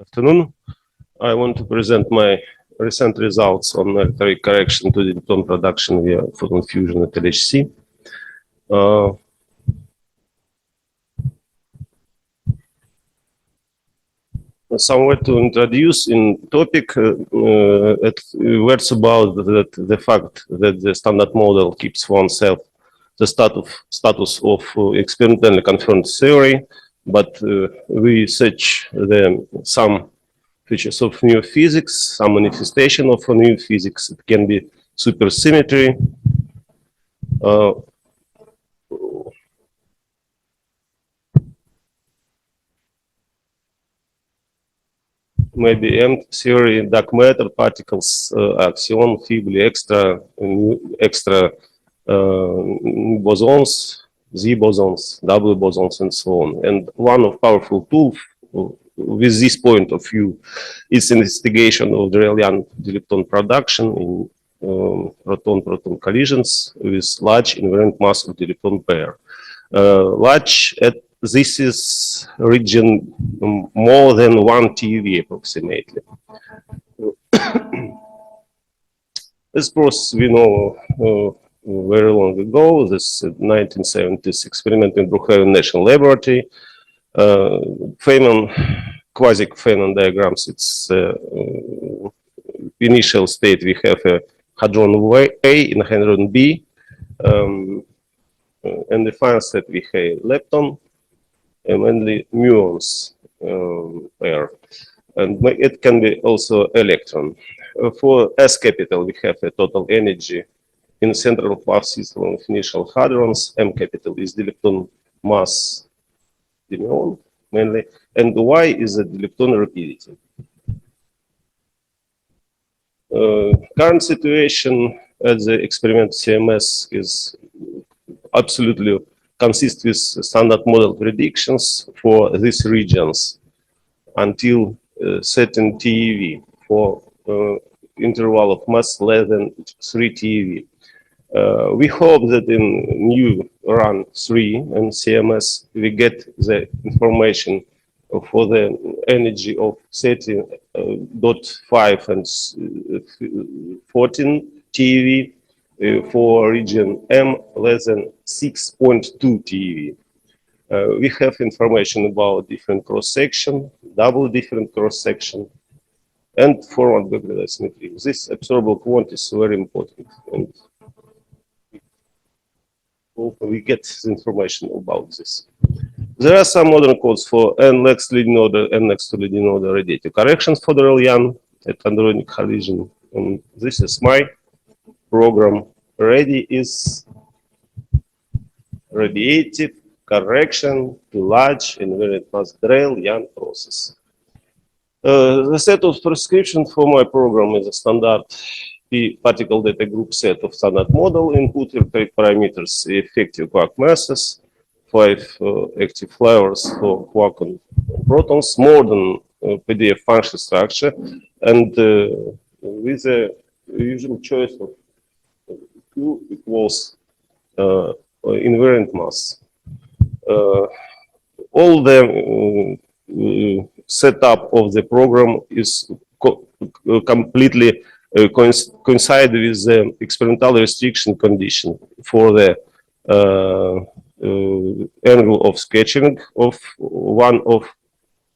Afternoon. I want to present my recent results on electroweak correction to dilepton production via photon fusion at LHC. Somewhat to introduce in topic, words about the fact that the standard model keeps for oneself the status of experimentally confirmed theory, but we search some features of new physics, some manifestation of new physics. It can be supersymmetry. Maybe M theory, dark matter particles, axion, Fibli, extra bosons, Z bosons, W bosons, and so on. And one of powerful tools with this point of view is investigation of the Rayleigh dilepton production in proton-proton collisions with large invariant mass of dilepton pair. Large at this is region more than 1 TeV approximately. This process we know very long ago. This 1970s experiment in Brookhaven National Laboratory. Feynman, quasi-Feynman diagrams. It's initial state we have a hadron A and hadron B, and the final state we have lepton and mainly muons pair, and it can be also electron. For S capital, we have a total energy in central path system of initial hadrons. M capital is dilepton mass dimuon mainly, and Y is the dilepton rapidity. Current situation at the experiment CMS is absolutely consist with standard model predictions for these regions until certain TeV for interval of mass less than 3 TeV. We hope that in new run 3 and CMS we get the information for the energy of 30.5 and 14 TeV for region M less than 6.2 TeV. We have information about different cross-section, double different cross-section, and forward background symmetry. This observable quantity is very important, and we get information about this. There are some modern codes for N next to leading order, N next to leading order radiative corrections for the Rayleigh at hadronic collision, and this is my program. Ready is radiative correction to large invariant mass Rayleigh process. The set of prescriptions for my program is a standard P particle data group set of standard model input electroweak parameters, effective quark masses, 5 active flavors for quark and protons, more than PDF function structure, and with a usual choice of Q equals invariant mass. All the setup of the program is completely coincide with the experimental restriction condition for the angle of sketching of one of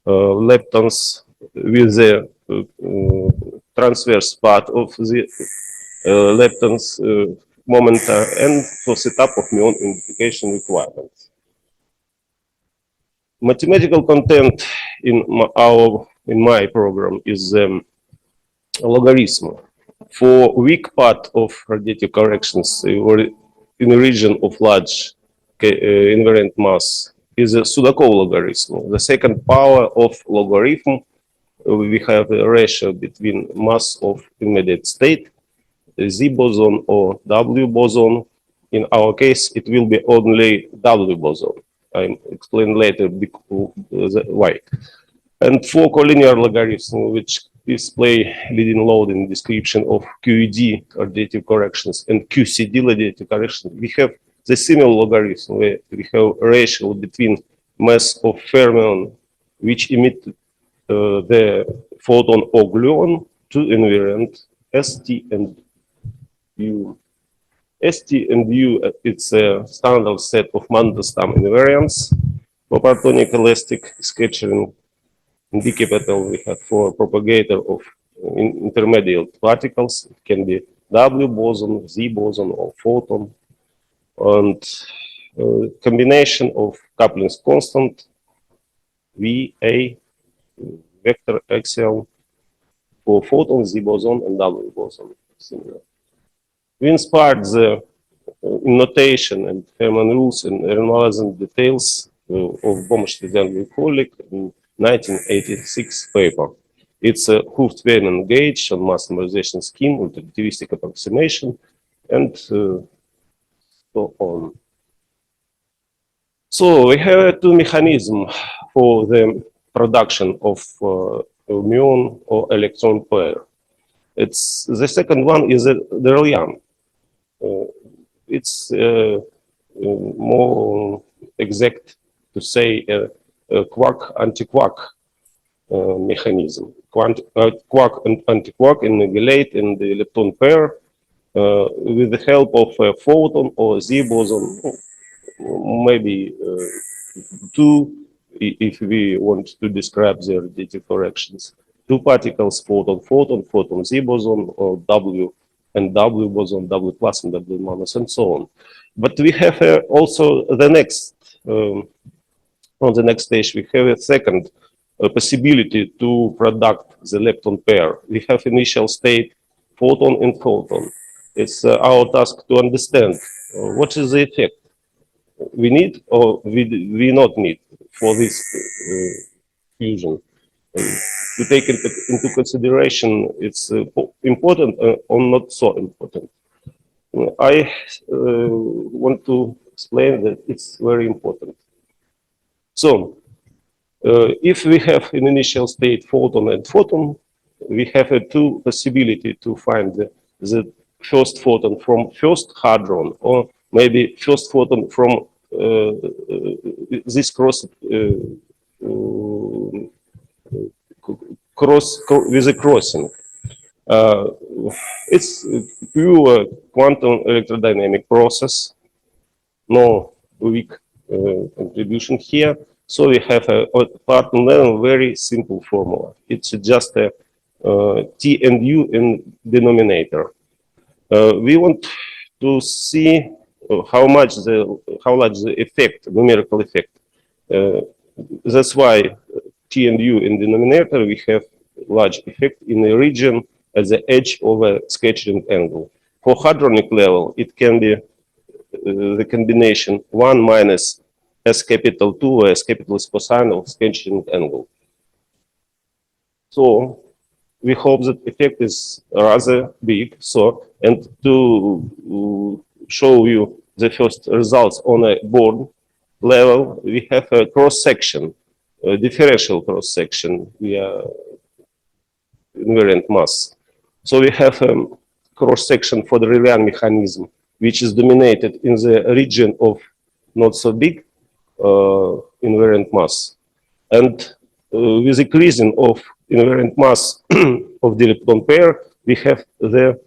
leptons with the transverse part of the leptons momenta, and for setup of Muon identification requirements. Mathematical content in my program is logarithm. For weak part of radiative corrections or in the region of large invariant mass is a Sudakov logarithm. The second power of logarithm, we have a ratio between mass of immediate state, Z boson or W boson. In our case, it will be only W boson. I'll explain later why. And for collinear logarithm, which display leading load in description of QED radiative corrections and QCD radiative correction, we have the similar logarithm where we have a ratio between mass of fermion which emit the photon or gluon to invariant ST and U. ST and U, it's a standard set of Mandelstam invariants for partonic elastic scattering. In D capital, we have for propagator of intermediate particles. It can be W boson, Z boson, or photon. And combination of coupling constant VA vector axial for photon, Z boson, and W boson. Similar. We inspired the notation and Fermat rules and analyzing details of Baumeister and colleague in 1986 paper. It's a Hooft-Weyman gauge on mass normalization scheme with relativistic approximation and so on. So we have two mechanisms for the production of muon or electron pair. It's the second one is the Rayleigh. It's more exact to say a quark anti-quark mechanism. Quark and anti-quark annihilate in the lepton pair with the help of a photon or Z boson, maybe two, if we want to describe their radiative corrections. Two particles, photon, photon, photon, Z boson, or W and W boson, W plus and W minus, and so on. But we have also the next, on the next stage, we have a second possibility to product the lepton pair. We have initial state photon and photon. It's our task to understand what is the effect we need or we not need for this fusion. To take into consideration, it's important or not so important. I want to explain that it's very important. So, if we have an initial state photon and photon, we have two possibilities to find the first photon from first hadron, or maybe first photon from this cross with a crossing. It's pure quantum electrodynamic process, no weak contribution here. So we have a part level very simple formula. It's just a T and U in denominator. We want to see how large the effect, numerical effect. That's why T and U in denominator, we have large effect in the region at the edge of a scattering angle. For hadronic level, it can be the combination 1 minus S capital 2 or S capital cosine of scattering angle. So we hope that effect is rather big. So, and to show you the first results on a board level, we have a cross section, a differential cross section via invariant mass. So we have a cross section for the Rayleigh mechanism, which is dominated in the region of not so big invariant mass. And with increasing of invariant mass of the lepton pair, we have the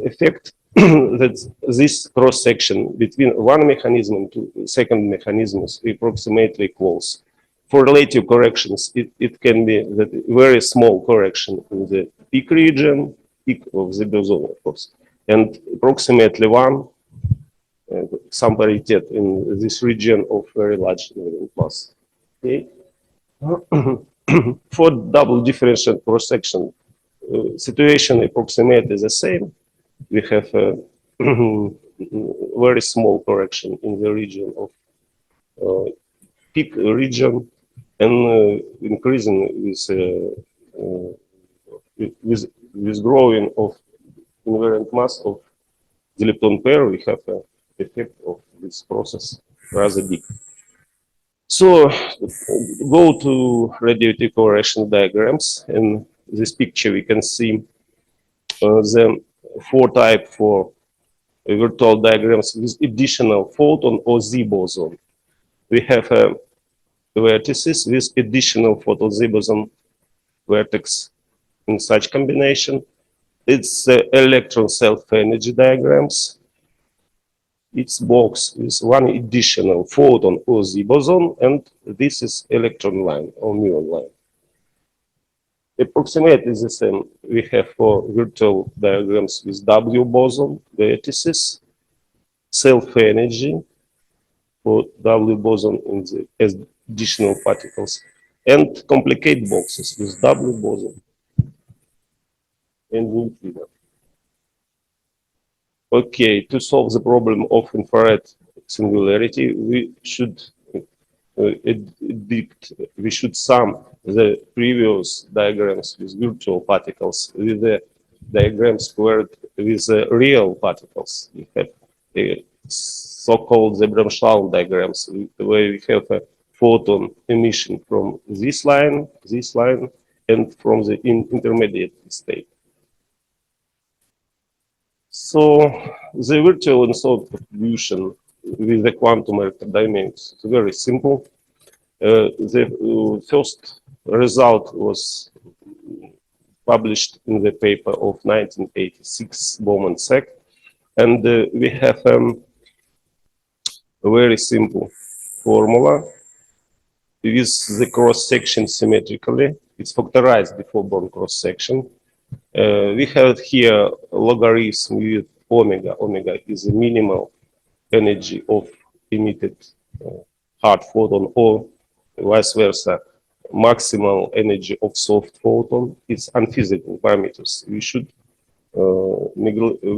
effect that this cross section between one mechanism and the second mechanism is approximately close. For relative corrections, it can be that very small correction in the peak region, peak of the boson, of course, and approximately one, some parity in this region of very large invariant mass. Okay. For double differential cross section, situation approximately the same. We have a very small correction in the region of peak region, and increasing with growing of invariant mass of the lepton pair, we have an effect of this process rather big. So go to radiative correlation diagrams. In this picture, we can see the four type for virtual diagrams with additional photon or Z boson. We have vertices with additional photon Z boson vertex in such combination. It's electron self-energy diagrams. It's box with one additional photon or Z boson, and this is electron line or muon line. Approximately the same we have for virtual diagrams with W boson vertices, self-energy for W boson in the as additional particles, and complicate boxes with W boson and neutrino. Okay, to solve the problem of infrared singularity, we should sum the previous diagrams with virtual particles with the diagrams squared with the real particles. We have so-called the bremsstrahlung diagrams, where we have a photon emission from this line, and from the intermediate state. So the virtual and solid contribution with the quantum electrodynamics is very simple. The first result was published in the paper of 1986, Bowman Sack, and we have a very simple formula with the cross-section symmetrically. It's factorized before Born cross-section. We have here logarithm with omega. Omega is the minimal energy of emitted hard photon, or vice versa, maximal energy of soft photon. It's unphysical parameters. We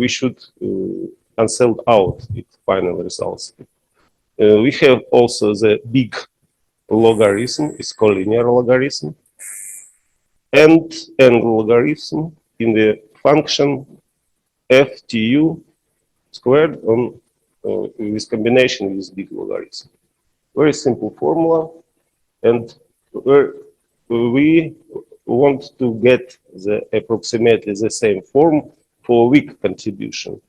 should cancel out its final results. We have also the big logarithm. It's collinear logarithm, and angle logarithm in the function FTU squared on with combination with big logarithm. Very simple formula, and we want to get the approximately the same form for weak contribution.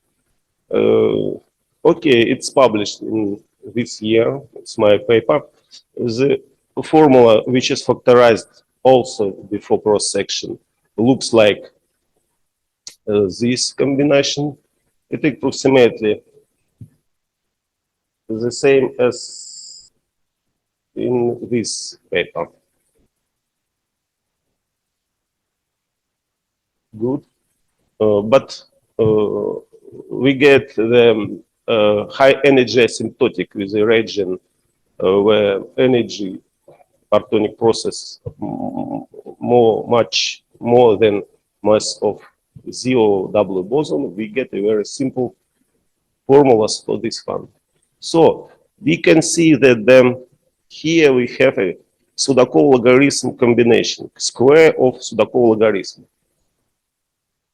Okay, it's published in this year. It's my paper. The formula, which is factorized also before cross-section, looks like this combination. It approximately the same as in this paper. Good, but we get the high energy asymptotic with the region where energy partonic process much more than mass of zero double boson. We get a very simple formulas for this one. So we can see that here we have a Sudakov logarithm combination, square of Sudakov logarithm.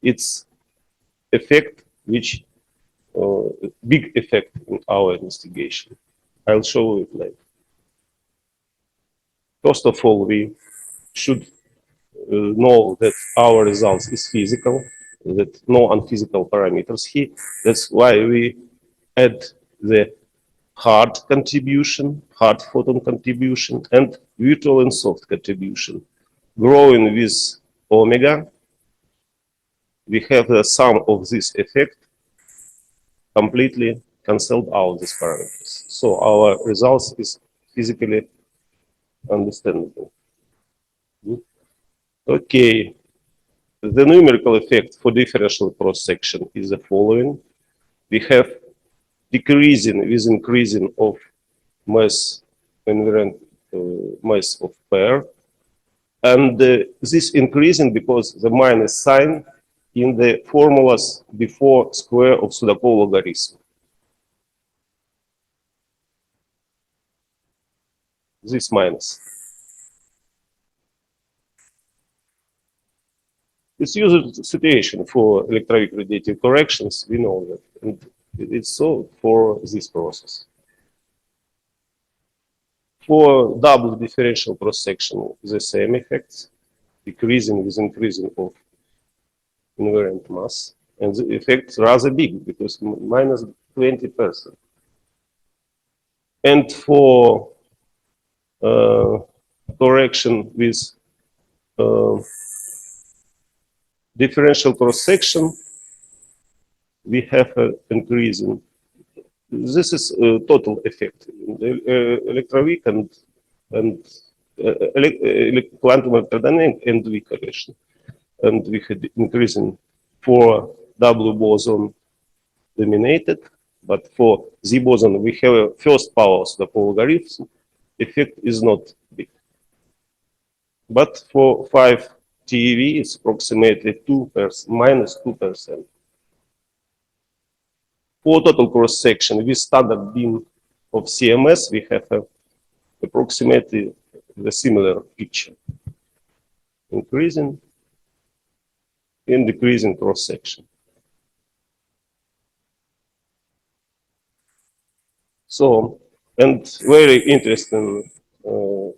It's effect which big effect in our investigation. I'll show it later. First of all, we should know that our results is physical, that no unphysical parameters here. That's why we add the hard contribution, hard photon contribution, and virtual and soft contribution. Growing with omega, we have the sum of this effect completely cancelled out these parameters. So our results is physically understandable. Okay, the numerical effect for differential cross-section is the following. We have decreasing with increasing of mass invariant mass of pair, and this increasing because the minus sign in the formulas before square of Sudakov logarithm. This minus. It's usual situation for Electroweak radiative corrections. We know that, and it's so for this process. For double differential cross-section, the same effects, decreasing with increasing of invariant mass, and the effects rather big because minus 20%. And for correction with differential cross section, we have an increase in. This is a total effect. Electroweak and quantum electrodynamic and V correlation. And we had increasing for W boson dominated, but for Z boson we have a first power of the logarithm. Effect is not big. But for 5 TeV it's approximately minus 2%. For total cross section with standard beam of CMS, we have approximately the similar picture, increasing and decreasing cross section. So, and very interesting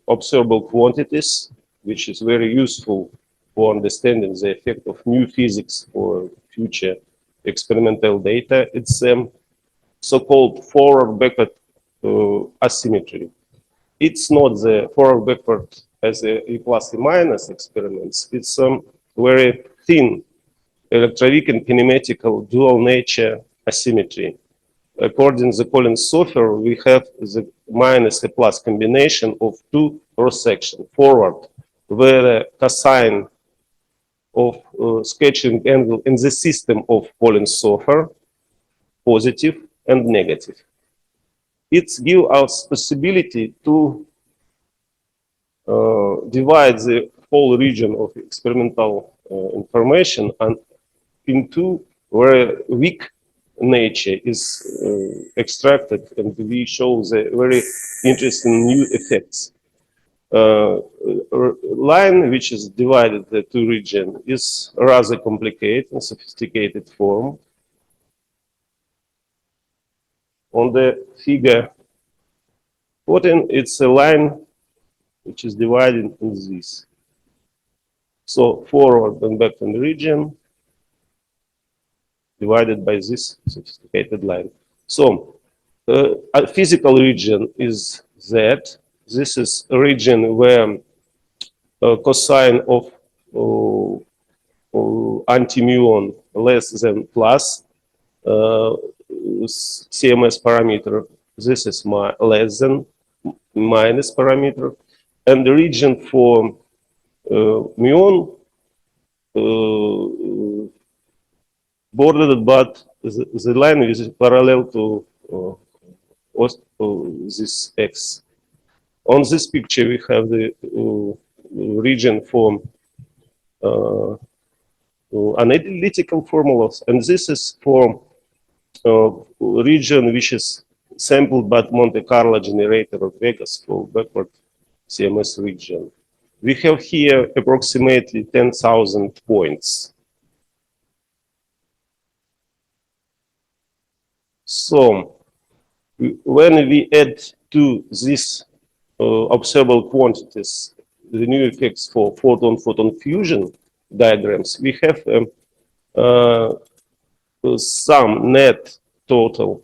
observable quantities, which is very useful for understanding the effect of new physics for future experimental data. It's so-called forward-backward asymmetry. It's not the forward-backward as a plus and minus experiments. It's very thin electroweak and kinematical dual nature asymmetry. According to the Collins software, we have the minus a plus combination of two cross sections forward, where the cosine of sketching angle in the system of Collins software, positive and negative. It gives us possibility to divide the whole region of experimental information and into where weak nature is extracted, and we show the very interesting new effects. Line which is divided the two regions is rather complicated and sophisticated form. On the figure 14, it's a line which is divided in this. So forward and backward region divided by this sophisticated line. So a physical region is Z. This is a region where cosine of anti-muon less than plus CMS parameter. This is less than minus parameter, and the region for muon bordered, but the line is parallel to this X. On this picture, we have the region for analytical formulas, and this is for region which is sampled by Monte Carlo generator of Vegas for backward CMS region. We have here approximately 10,000 points. So when we add to these observable quantities the new effects for photon-photon fusion diagrams, we have some net total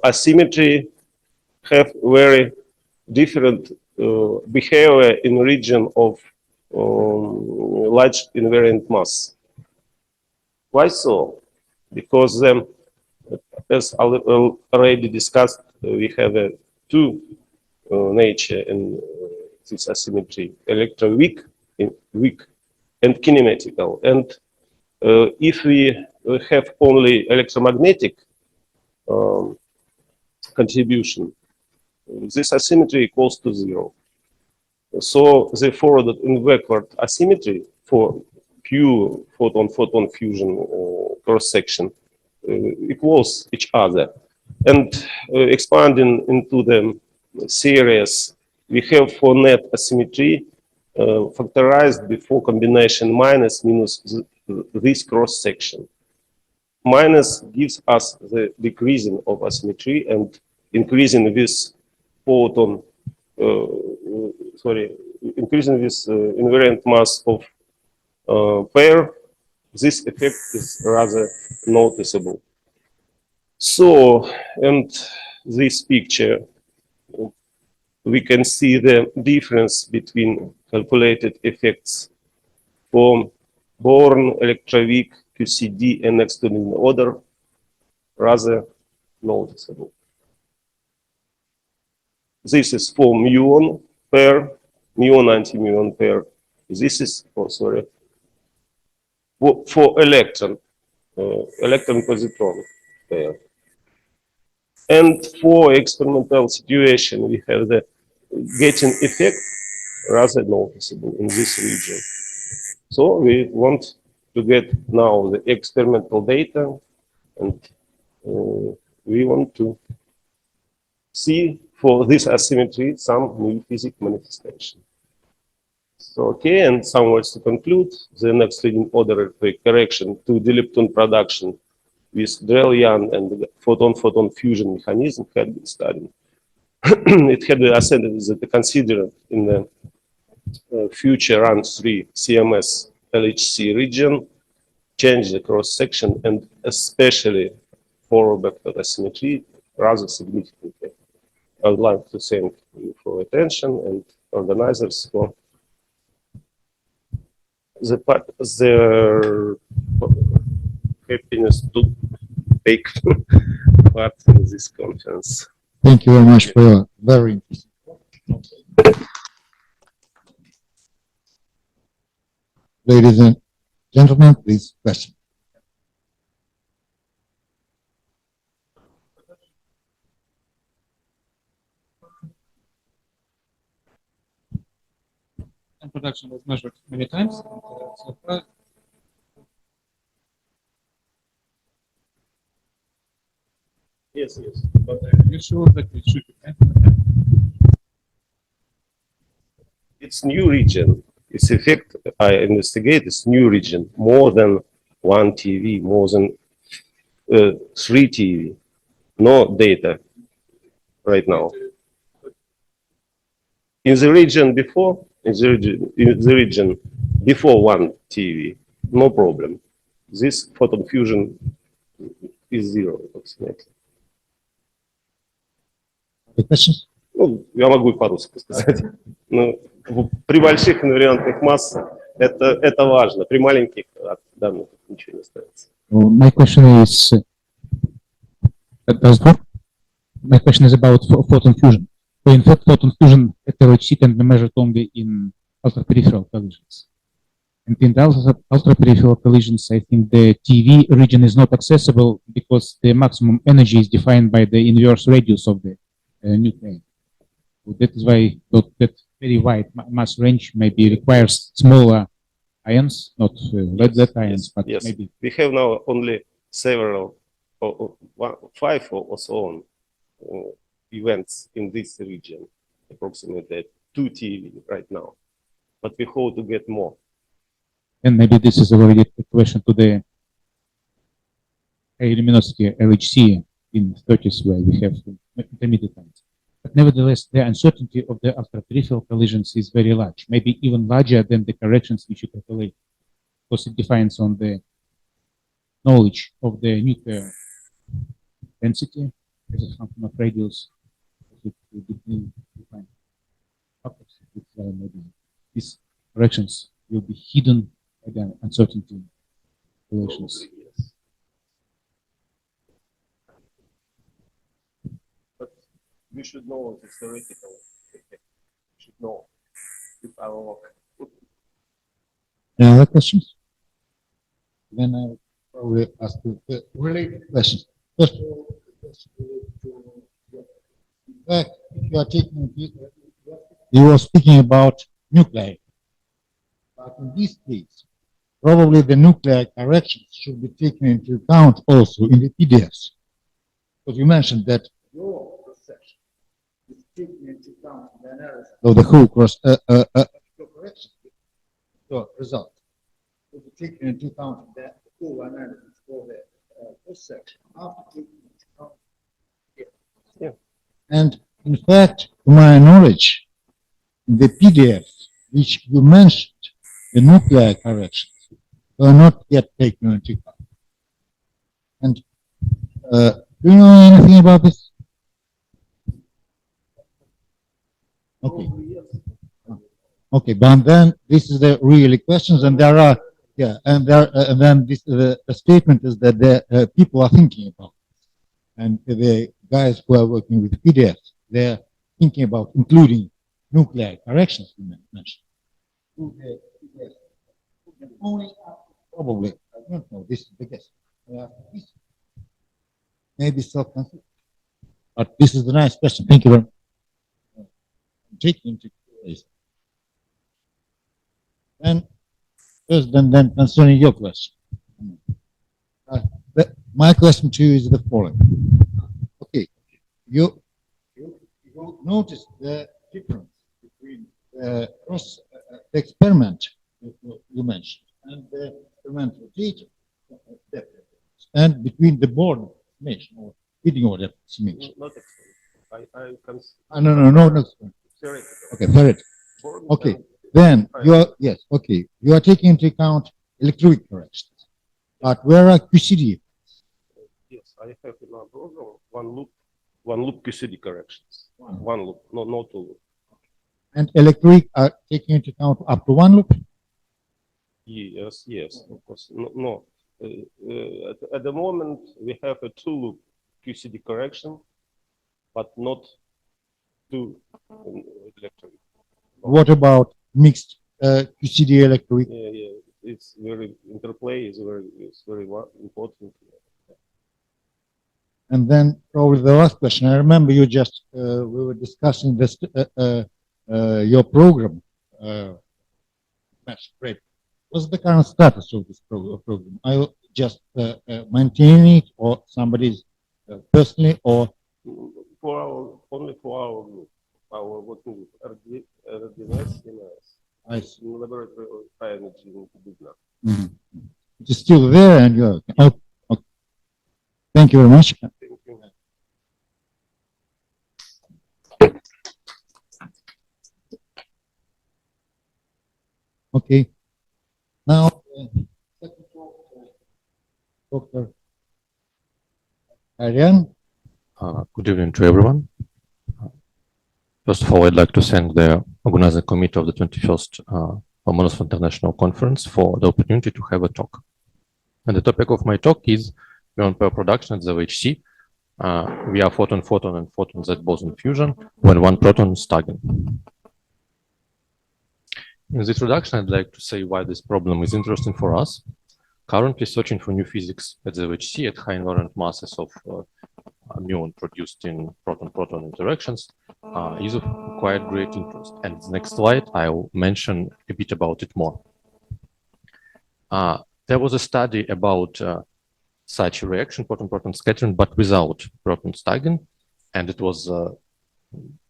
asymmetry have very different behavior in region of large invariant mass. Why so? Because as already discussed, we have two nature in this asymmetry: electroweak, weak, and kinematical. And if we have only electromagnetic contribution, this asymmetry equals to 0. So the forward and backward asymmetry for pure photon-photon fusion cross-section equals each other. And expanding into the series, we have for net asymmetry factorized before combination minus minus this increasing minus gives us the decreasing of asymmetry, and increasing this photon, increasing this invariant mass of pair, this effect is rather noticeable. So, and this picture we can see the difference between calculated effects for Born, Electroweak, QCD, and next to in order rather noticeable. This is for muon pair, muon anti-muon pair. This is, oh sorry, for electron, electron-positron pair. And for experimental situation, we have the getting effect rather noticeable in this region. So we want to get now the experimental data, and we want to see for this asymmetry some new physics manifestation. So, okay, and some words to conclude. The next leading order correction to dilepton production with Drell-Yan and photon-photon fusion mechanism had been studied. It had been ascended that considered in the future run 3 CMS LHC region, change the cross section, and especially for vector asymmetry rather significantly. I would like to thank you for attention and organizers for their happiness to take part in this conference. Thank you very much for your very interesting talk. Ladies and gentlemen, please question. And production was measured many times. So far, Yes, but you sure that it should be it's new region. Its effect I investigate is new region, more than 1 TV, more than 3 TV. No data right now. In the region before, in the region before 1 TV, no problem. This photon fusion is 0 approximately. The questions? Ну, я могу и по-русски сказать. Ну, при больших инвариантных массах это важно. При маленьких от данных ничего не остается. My question is, does it work? My question is about photon fusion. So in fact, photon fusion at LHC can be measured only in ultra-peripheral collisions. And in the ultra-peripheral collisions, I think the TV region is not accessible because the maximum energy is defined by the inverse radius of the nuclei. So that is why that very wide mass range maybe requires smaller ions, not lead ions, but yes. maybe. We have now only several, 5 or so on events in this region, approximately 2 TV right now. But we hope to get more. And maybe this is already a question to the high luminosity LHC in 30s where we have intermediate times. But nevertheless, the uncertainty of the ultra-peripheral collisions is very large, maybe even larger than the corrections which you calculate, because it depends on the knowledge of the nuclear density as a function of radius. Maybe these corrections will be hidden by the uncertainty relations. We should know the theoretical effect. We should know with our work. Any other questions? Then I will probably ask you the related questions. First of all, in fact, if you are taking, you were speaking about nuclei. But in this case, probably the nuclear corrections should be taken into account also in the PDFs. Because you mentioned that your perception is taken into account in the analysis of the whole cross correction result. Will be taken into account in the whole analysis for the cross section after taking into account. Yeah. And in fact, to my knowledge, the PDF which you mentioned, the nuclear corrections, are not yet taken into account. And do you know anything about this? Okay. Okay, but then this is the really questions, and there are, yeah, and there, and then this the statement is that the people are thinking about, and the guys who are working with PDFs, they're thinking about including nuclei corrections you mentioned. Only probably, I don't know. This is the guess. Maybe self-concept, but this is the nice question. Thank you very much. Taking into place. And first, then concerning your question, my question to you is the following. Okay, you notice the difference between the experiment you mentioned and the experimental data, and between the board estimation or feeding order estimation. Not No. Okay, theoretical. Okay. Then you are, yes, okay, you are taking into account electroweak corrections, but where are QCD? Yes, I have in our program one loop QCD corrections. One loop, no two loop. And electroweak are taking into account up to one loop? Yes, of course. No. At the moment, we have a two loop QCD correction, but not two electroweak. What about mixed QCD electroweak? Yeah. It's very interplay is very important. And then probably the last question. I remember you just we were discussing this your program. Great. What's the current status of this program? Are you just maintaining it, or somebody's personally, or Only for our group, our working with RDNS, I see. in laboratory of high energy in Budker. It is still there, and you're okay. Thank you very much. Thank you. Okay. Now, Dr. Karkaryan. Good evening to everyone. First of all, I'd like to thank the organizing committee of the 21st Lomonosov International Conference for the opportunity to have a talk. And the topic of my talk is muon pair production at the VHC via photon-photon and photon-Z boson fusion when one proton is tagging. In this introduction, I'd like to say why this problem is interesting for us. Currently, searching for new physics at the VHC at high invariant masses of muon produced in proton-proton interactions is of quite great interest. And the next slide, I'll mention a bit about it more. There was a study about such a reaction, proton-proton scattering, but without proton tagging, and it was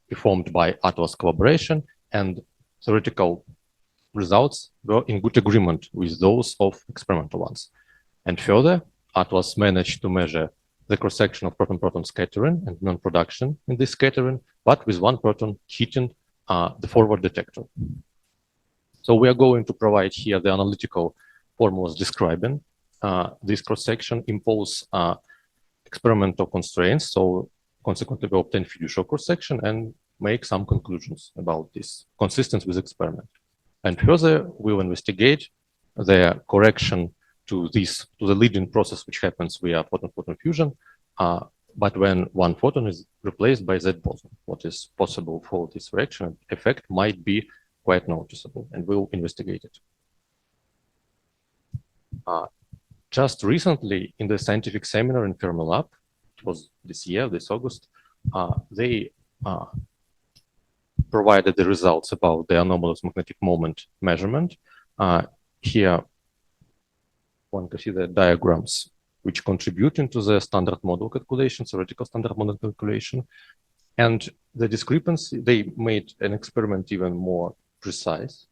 performed by Atlas collaboration, and theoretical results were in good agreement with those of experimental ones. And further, Atlas managed to measure the cross-section of proton-proton scattering and muon production in this scattering, but with one proton hitting the forward detector. So we are going to provide here the analytical formulas describing this cross-section, impose experimental constraints, so consequently we obtain fiducial cross-section and make some conclusions about this consistent with experiment. And further, we'll investigate the correction to the leading process which happens via photon-photon fusion, but when one photon is replaced by Z boson, what is possible for this reaction effect might be quite noticeable, and we'll investigate it. Just recently, in the scientific seminar in Fermilab, it was this year, this August, they provided the results about the anomalous magnetic moment measurement. Here, one can see the diagrams which contribute into the standard model calculation, theoretical standard model calculation. And the discrepancy, they made an experiment even more precise,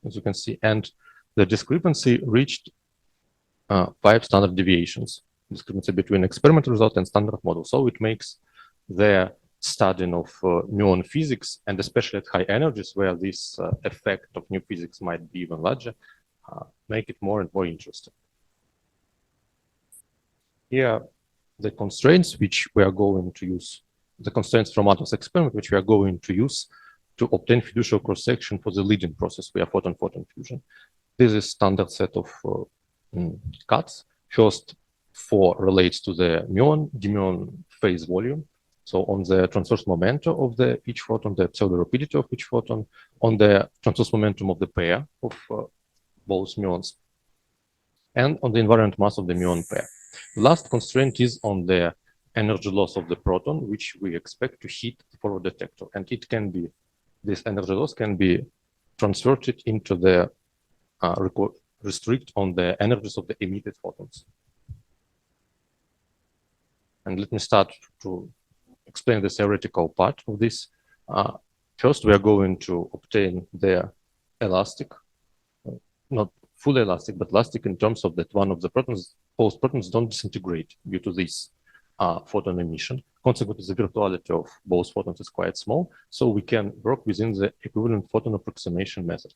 as you can see. And the discrepancy reached 5 standard deviations, discrepancy between experimental result and standard model. So it makes the studying of muon physics, and especially at high energies where this effect of new physics might be even larger, make it more and more interesting. Here, the constraints which we are going to use, the constraints from Atlas experiment which we are going to use to obtain fiducial cross-section for the leading process via photon-photon fusion. This is standard set of cuts. First 4 relates to the muon, dimuon phase volume. So on the transverse momentum of each photon, the pseudo-rapidity of each photon, on the transverse momentum of the pair of both muons, and on the invariant mass of the muon pair. The last constraint is on the energy loss of the proton, which we expect to hit the forward detector. And it can be, this energy loss can be transferred into the restrict on the energies of the emitted photons. And let me start to explain the theoretical part of this. First, we are going to obtain the elastic, not fully elastic, but elastic in terms of that one of the protons, both protons don't disintegrate due to this photon emission. Consequently, the virtuality of both photons is quite small, so we can work within the equivalent photon approximation method.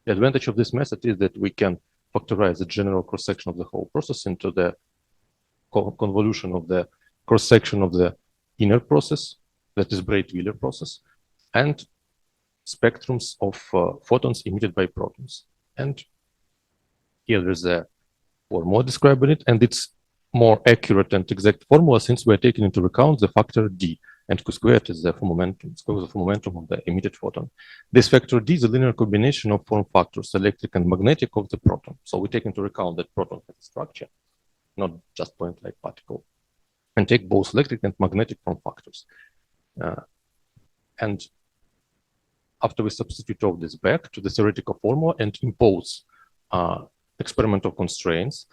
The advantage of this method is that we can factorize the general cross-section of the whole process into the convolution of the cross-section of the inner process, that is Breit-Wheeler process, and spectrums of photons emitted by protons. And here there is a formula describing it, and it's more accurate and exact formula since we're taking into account the factor D, and Q squared is the momentum, of the emitted photon. This factor D is a linear combination of form factors, electric and magnetic, of the proton. So we take into account that proton has a structure, not just point-like particle, and take both electric and magnetic form factors. And after we substitute all this back to the theoretical formula and impose experimental constraints,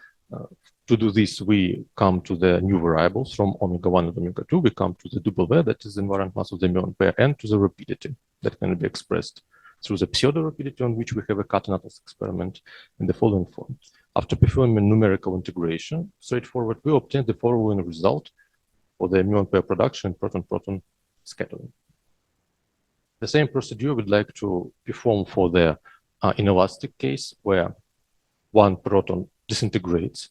to do this, we come to the new variables from omega-1 and omega-2. We come to the W, that is the invariant mass of the muon pair, and to the rapidity that can be expressed through the pseudo-rapidity on which we have a cut-and-atlas experiment in the following form. After performing numerical integration, straightforward, we obtain the following result for the muon pair production and proton-proton scattering. The same procedure we'd like to perform for the inelastic case, where one proton disintegrates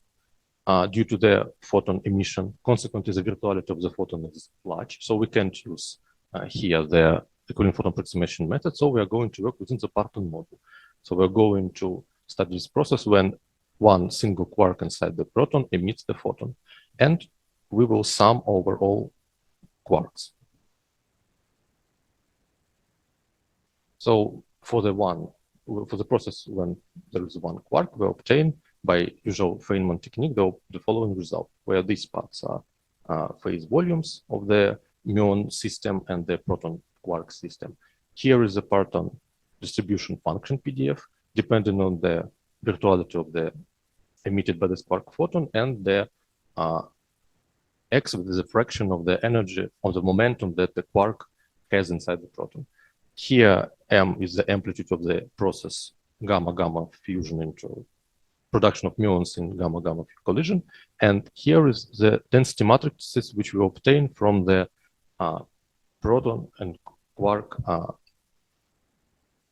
due to the photon emission. Consequently, the virtuality of the photon is large, so we can't use here the equivalent photon approximation method. So we are going to work within the Parton model. So we're going to study this process when one single quark inside the proton emits the photon, and we will sum over all quarks. So for the process when there is one quark, we obtain by usual Feynman technique the following result, where these parts are phase volumes of the muon system and the proton quark system. Here is the parton distribution function PDF, depending on the virtuality of the emitted by this quark photon, and the x, which is a fraction of the energy of the momentum that the quark has inside the proton. Here, m is the amplitude of the process gamma-gamma fusion into production of muons in gamma-gamma collision. And here is the density matrices which we obtain from the proton and quark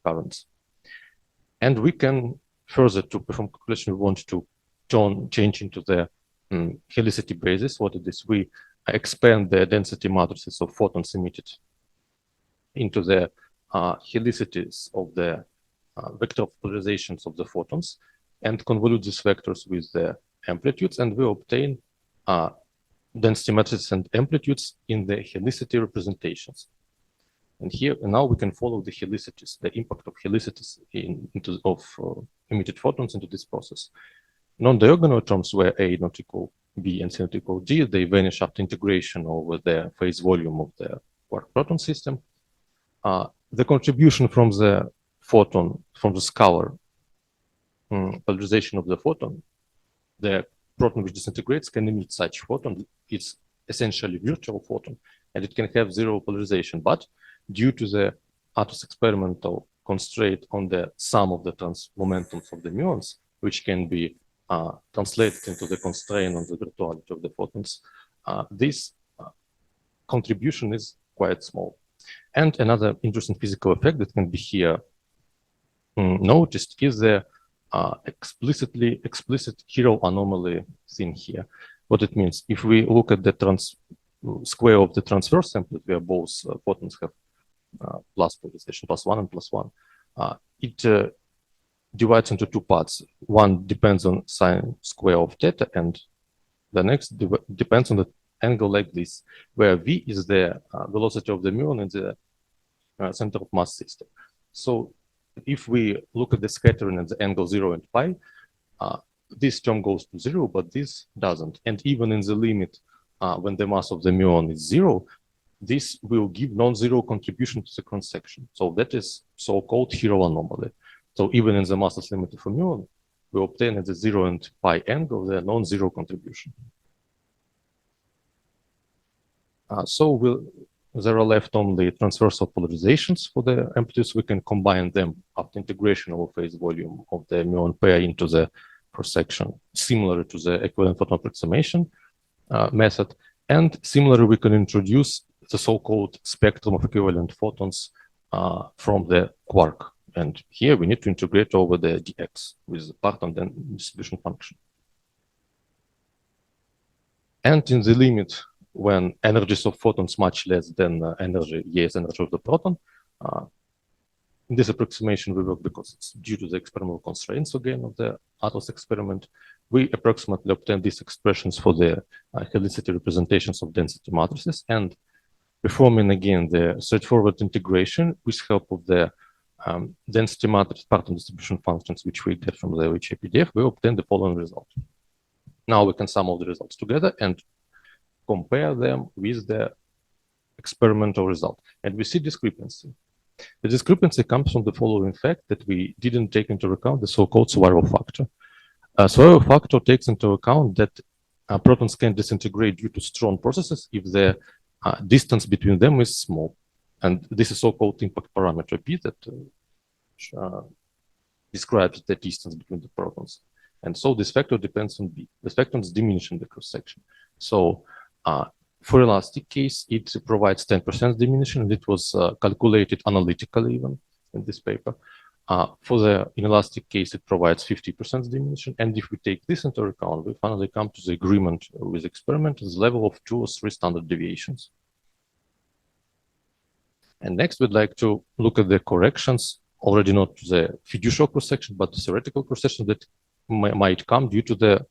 currents. And we can further, to perform calculation, we want to change into the helicity basis. What it is, we expand the density matrices of photons emitted into the helicities of the vector polarizations of the photons, and convolute these vectors with the amplitudes, and we obtain density matrices and amplitudes in the helicity representations. And here and now we can follow the helicities, the impact of helicities of emitted photons into this process. Non-diagonal terms where A not equal B and C not equal D, they vanish after integration over the phase volume of the quark proton system. The contribution from the photon, from the scalar polarization of the photon, the proton which disintegrates can emit such photon. It's essentially virtual photon, and it can have zero polarization. But due to the Atlas experimental constraint on the sum of the momentums of the muons, which can be translated into the constraint on the virtuality of the photons, this contribution is quite small. And another interesting physical effect that can be here noticed is the explicit chiral anomaly seen here. What it means, if we look at the square of the transverse amplitude, where both photons have plus polarization, +1 and +1. It divides into two parts. One depends on sine square of theta, and the next depends on the angle like this, where v is the velocity of the muon in the center of mass system. So if we look at the scattering at the angle 0 and pi, this term goes to 0, but this doesn't. And even in the limit, when the mass of the muon is 0, this will give non-zero contribution to the cross-section. So that is so-called Hero anomaly. So even in the massless limit of a muon, we obtain at the 0 and pi angle the non-zero contribution. There are left only transversal polarizations for the amplitudes. We can combine them after integration of phase volume of the muon pair into the cross-section, similar to the equivalent photon approximation method. And similarly, we can introduce the so-called spectrum of equivalent photons from the quark. And here we need to integrate over the dx with the parton then distribution function. And in the limit, when energies of photons much less than energy of the proton, in this approximation we work because it's due to the experimental constraints again of the Atlas experiment. We approximately obtain these expressions for the helicity representations of density matrices, and performing again the straightforward integration with help of the density matrix parton distribution functions, which we get from the HAPDF, we obtain the following result. Now we can sum all the results together and compare them with the experimental result. And we see discrepancy. The discrepancy comes from the following fact that we didn't take into account the so-called survival factor. Survival factor takes into account that protons can disintegrate due to strong processes if the distance between them is small. And this is so-called impact parameter P that describes the distance between the protons. And so this factor depends on B. This factor is diminishing the cross-section. So for elastic case, it provides 10% diminution, and it was calculated analytically even in this paper. For the inelastic case, it provides 50% diminution. And if we take this into account, we finally come to the agreement with experiment at the level of 2 or 3 standard deviations. And next, we'd like to look at the corrections, already not to the fiducial cross-section, but the theoretical cross-section that might come due to the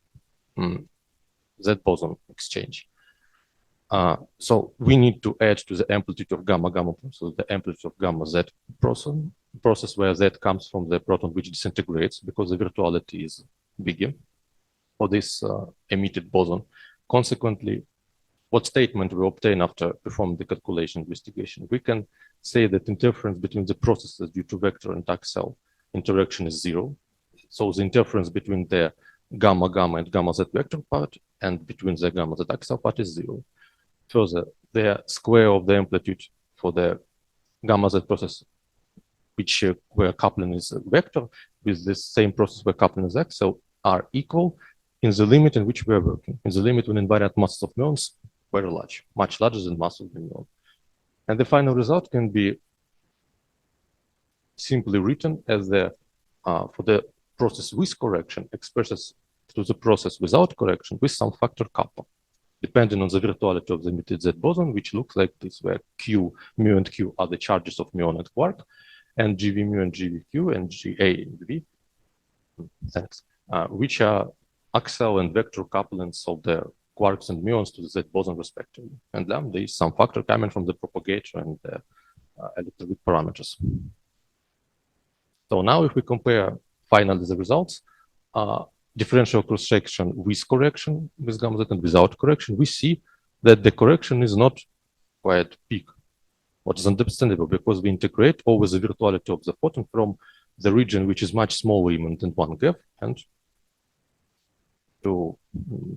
Z boson exchange. So we need to add to the amplitude of gamma-gamma process, the amplitude of gamma-Z process where Z comes from the proton which disintegrates because the virtuality is bigger for this emitted boson. Consequently, what statement we obtain after performing the calculation investigation? We can say that interference between the processes due to vector and axial interaction is 0. So the interference between the gamma-gamma and gamma-Z vector part and between the gamma-Z axial part is 0. Further, the square of the amplitude for the gamma-Z process, which where coupling is a vector, with this same process where coupling is axial, are equal in the limit in which we are working. In the limit when invariant masses of muons very large, much larger than mass of the muon. And the final result can be simply written as the for the process with correction expresses to the process without correction with some factor kappa, depending on the virtuality of the emitted Z boson, which looks like this, where Q, mu, and Q are the charges of muon and quark, and GV mu and GV Q and GA and V, which are axial and vector couplings of the quarks and muons to the Z boson respectively. And then there is some factor coming from the propagator and the Electroweak parameters. So now if we compare finally the results, differential cross-section with correction with gamma Z and without correction, we see that the correction is not quite big, what is understandable because we integrate over the virtuality of the photon from the region which is much smaller even than 1 GeV and to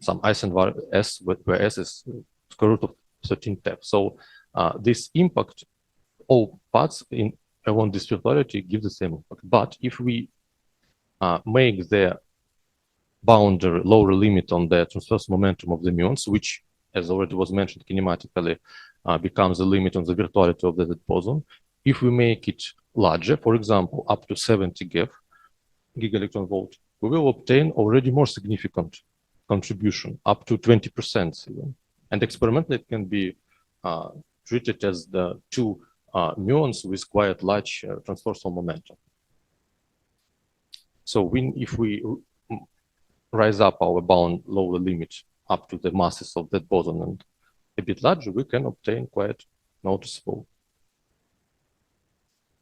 some Eisenhower S, where S is square root of 13 TeV. So this impact, all parts in along this virtuality give the same impact. But if we make the boundary lower limit on the transverse momentum of the muons, which, as already was mentioned kinematically, becomes the limit on the virtuality of the Z boson, if we make it larger, for example, up to 70 GeV, giga-electron volt, we will obtain already more significant contribution, up to 20% even. And experimentally, it can be treated as the two muons with quite large transversal momentum. So if we rise up our bound lower limit up to the masses of that boson and a bit larger, we can obtain quite noticeable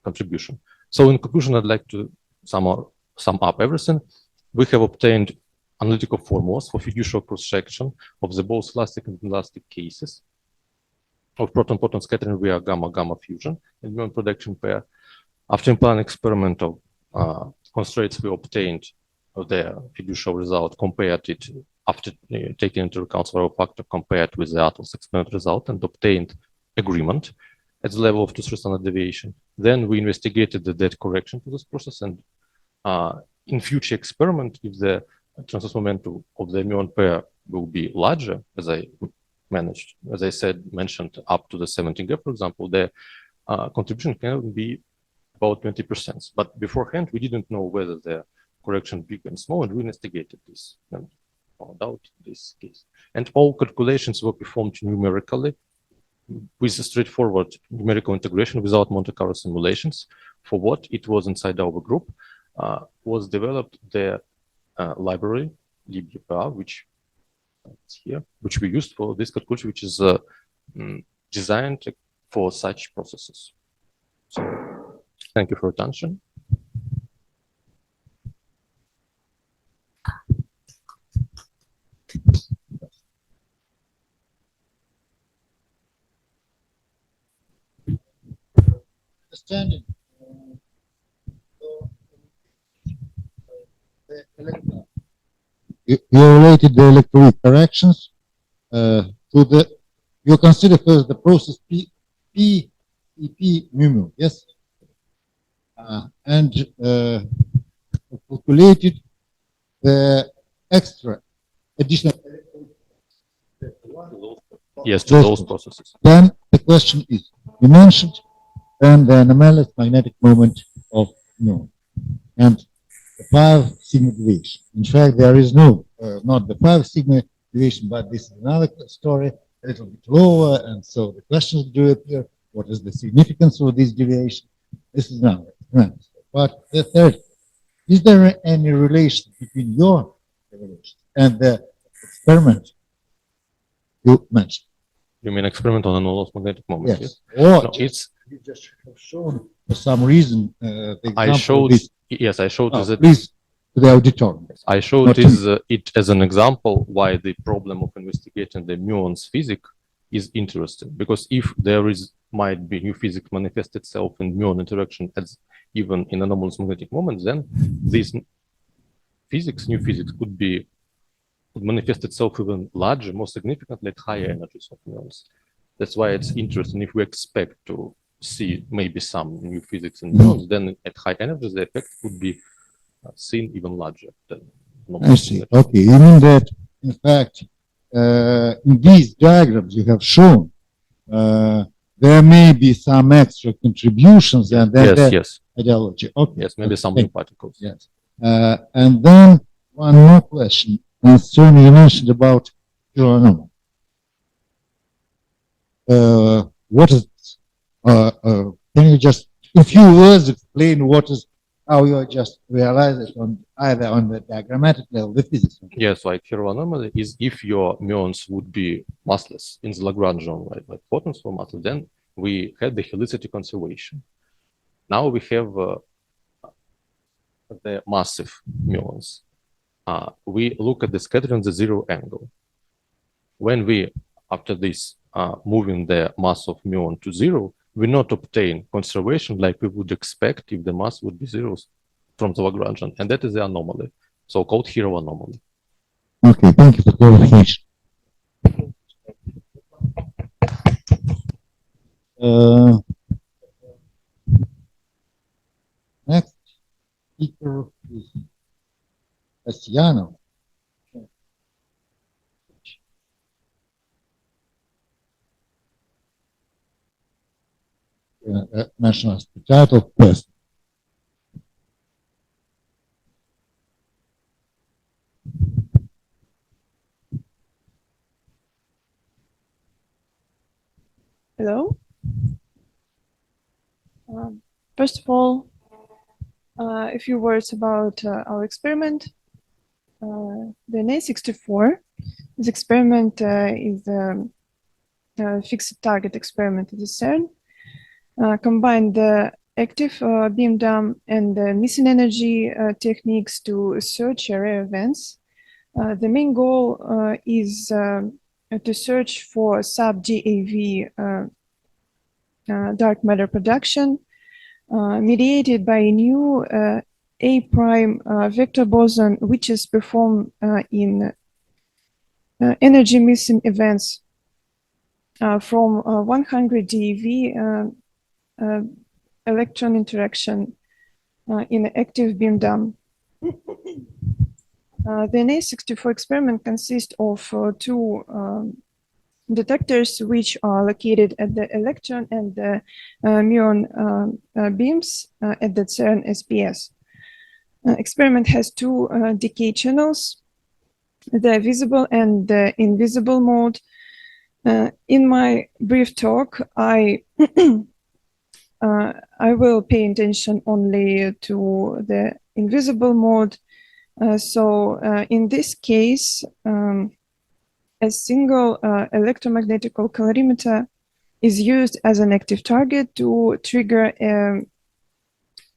contribution. So in conclusion, I'd like to sum up everything. We have obtained analytical formulas for fiducial cross-section of the both elastic and inelastic cases of proton-proton scattering via gamma-gamma fusion and muon production pair. After implying experimental constraints, we obtained the fiducial result, compared it after taking into account several factors, compared with the Atlas experimental result, and obtained agreement at the level of 2-3 standard deviation. Then we investigated the dead correction to this process, and in future experiment, if the transverse momentum of the muon pair will be larger, as I mentioned, up to the 17 G, for example, the contribution can be about 20%. But beforehand, we didn't know whether the correction big and small, and we investigated this and found out this case. And all calculations were performed numerically with a straightforward numerical integration without Monte Carlo simulations. For what it was inside our group, was developed the library libpr, which is here, which we used for this calculation, which is designed for such processes. So, thank you for your attention. Understanding you related the electroweak corrections to the. You consider first the process P Muon, yes, and calculated the extra additional. Yes, to those processes. Then the question is, you mentioned then the anomalous magnetic moment of muon and the 5 sigma deviation. In fact, there is no, not the 5 sigma deviation, but this is another story, a little bit lower, and so the questions do appear. What is the significance of this deviation? This is another. But the third, is there any relation between your evaluation and the experiment you mentioned? You mean experiment on anomalous magnetic moment? Yes. Or no, it's. You just have shown for some reason. The I showed. Yes, I showed oh, that. Please, to the auditorium. I showed it as an example why the problem of investigating the muons physics is interesting, because if there might be new physics manifest itself in muon interaction as even in anomalous magnetic moments, then this new physics could manifest itself even larger, more significantly at higher energies of muons. That's why it's interesting. If we expect to see maybe some new physics in muons, then at high energies the effect could be seen even larger than normal. I see. Okay, you mean that in fact in these diagrams you have shown there may be some extra contributions, and then yes. ideology. Okay. Yes, maybe some new particles. Yes. And then one more question concerning, you mentioned about P.Krokovny. What is can you just in few words explain how you just realize it on either on the diagrammatic level, the physics? Yes, like anomaly is if your muons would be massless in the Lagrangian, like photons were massless, then we had the helicity conservation. Now we have the massive muons. We look at the scattering the zero angle. When we, after this, moving the mass of muon to zero, we not obtain conservation like we would expect if the mass would be zeros from the Lagrangian, and that is the anomaly, so-called hero anomaly. Okay, thank you for clarification. Next speaker is E.Kasyanova. National Kurchatov Inst. Hello? First of all, a few words about our experiment. The Na64. This experiment is a fixed target experiment at the CERN. Combine the active beam dump and the missing energy techniques to search rare events. The main goal is to search for sub-GeV dark matter production mediated by a new A prime vector boson, which is performed in energy missing events from 100 DeV electron interaction in an active beam dump. The Na64 experiment consists of two detectors which are located at the electron and the muon beams at the CERN SPS. Experiment has two decay channels, the visible and the invisible mode. In my brief talk, I will pay attention only to the invisible mode. In this case, a single electromagnetic calorimeter is used as an active target to trigger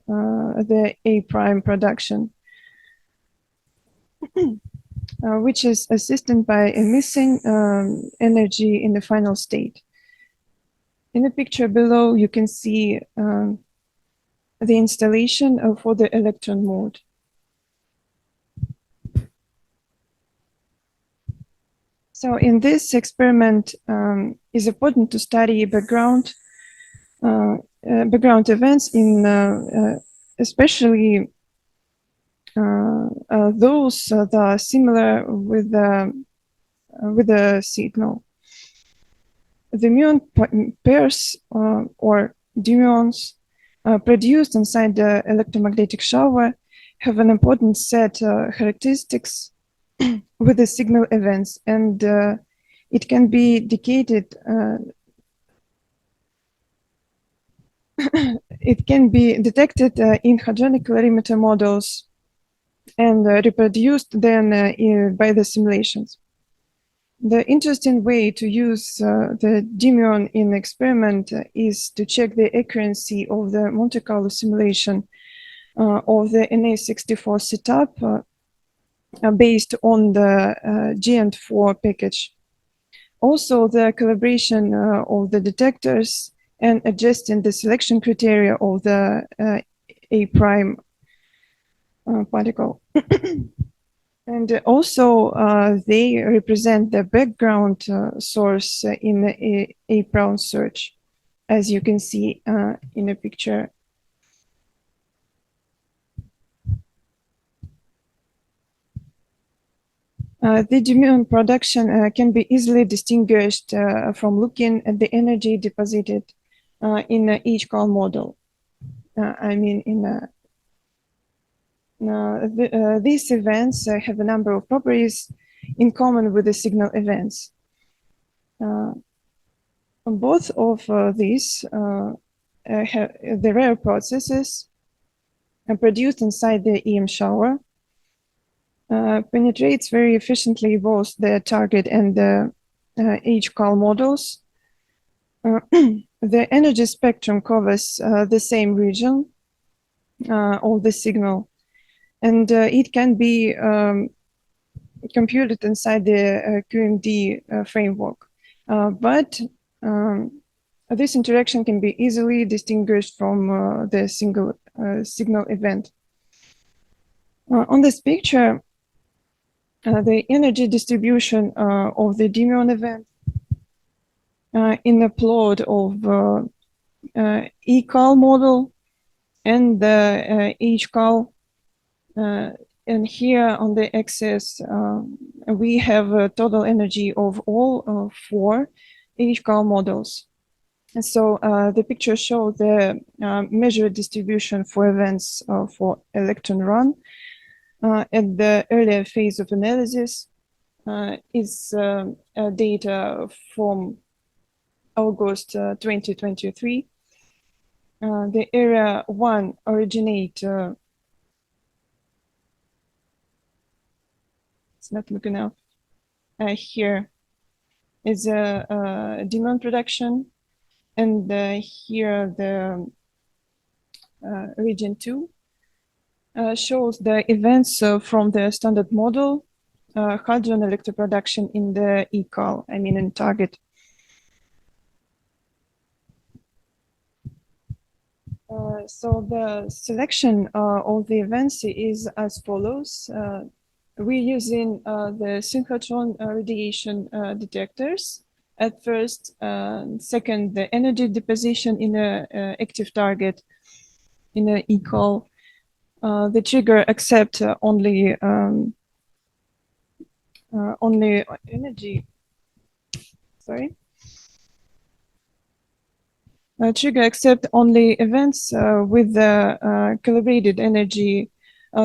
the A prime production, which is assisted by a missing energy in the final state. In the picture below, you can see the installation for the electron mode. So in this experiment, is important to study background events in especially those that are similar with the signal. The muon pairs or dimuons produced inside the electromagnetic shower have an important set characteristics with the signal events, and it can be detected. It can be detected in hadronic calorimeter models and reproduced then by the simulations. The interesting way to use the dimuon in experiment is to check the accuracy of the Monte Carlo simulation of the Na64 setup based on the JINR package. Also, the calibration of the detectors and adjusting the selection criteria of the A prime particle. And also, they represent the background source in the A prime search, as you can see in the picture. The dimuon production can be easily distinguished from looking at the energy deposited in each call model. These events have a number of properties in common with the signal events. Both of these have the rare processes produced inside the EM shower penetrates very efficiently both the target and the H-call models. The energy spectrum covers the same region of the signal, and it can be computed inside the QMD framework. But this interaction can be easily distinguished from the single signal event. On this picture, the energy distribution of the dimuon event in the plot of E-call model and the H-call. And here on the axis, we have a total energy of all four H-call models. And so the picture shows the measured distribution for events for electron run at the earlier phase of analysis is data from August 2023. the area 1 originate. It's not looking enough. Here is a dimuon production, and here the region 2 shows the events from the standard model hadron electroproduction in the ECAL, I mean in target. So the selection of the events is as follows. We're using the synchrotron radiation detectors. At first, second, the energy deposition in a active target in a ECAL. The trigger accept only energy. Sorry. Trigger accept only events with the calibrated energy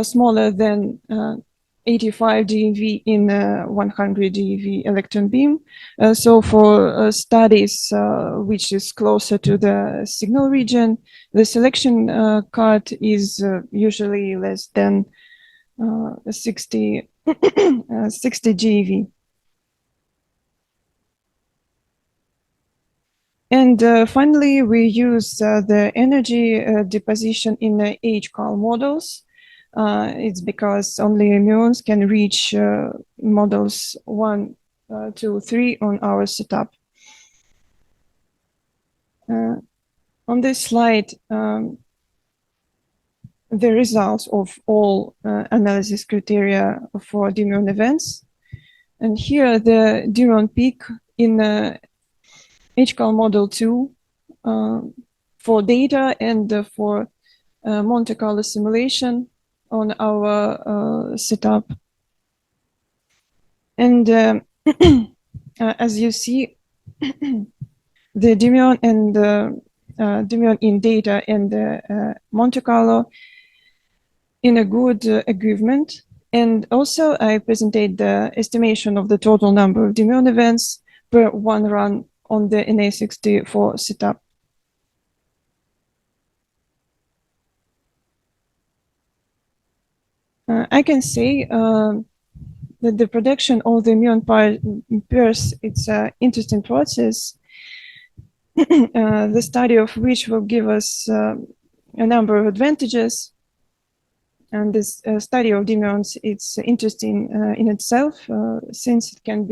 smaller than 85 GeV in 100 GeV electron beam. So for studies which is closer to the signal region, the selection cut is usually less than 60 GeV. And finally, we use the energy deposition in the HCAL models. It's because only muons can reach models 1, 2, 3 on our setup. On this slide, the results of all analysis criteria for dimuon events. And here the dimuon peak in HCAL model 2 for data and for Monte Carlo simulation on our setup. And as you see, the dimuon and dimuon in data and Monte Carlo in a good agreement. And also I presented the estimation of the total number of dimuon events per one run on the NA64 setup. I can say that the production of the muon pairs, it's an interesting process, the study of which will give us a number of advantages. And this study of dimuons, it's interesting in itself, since it can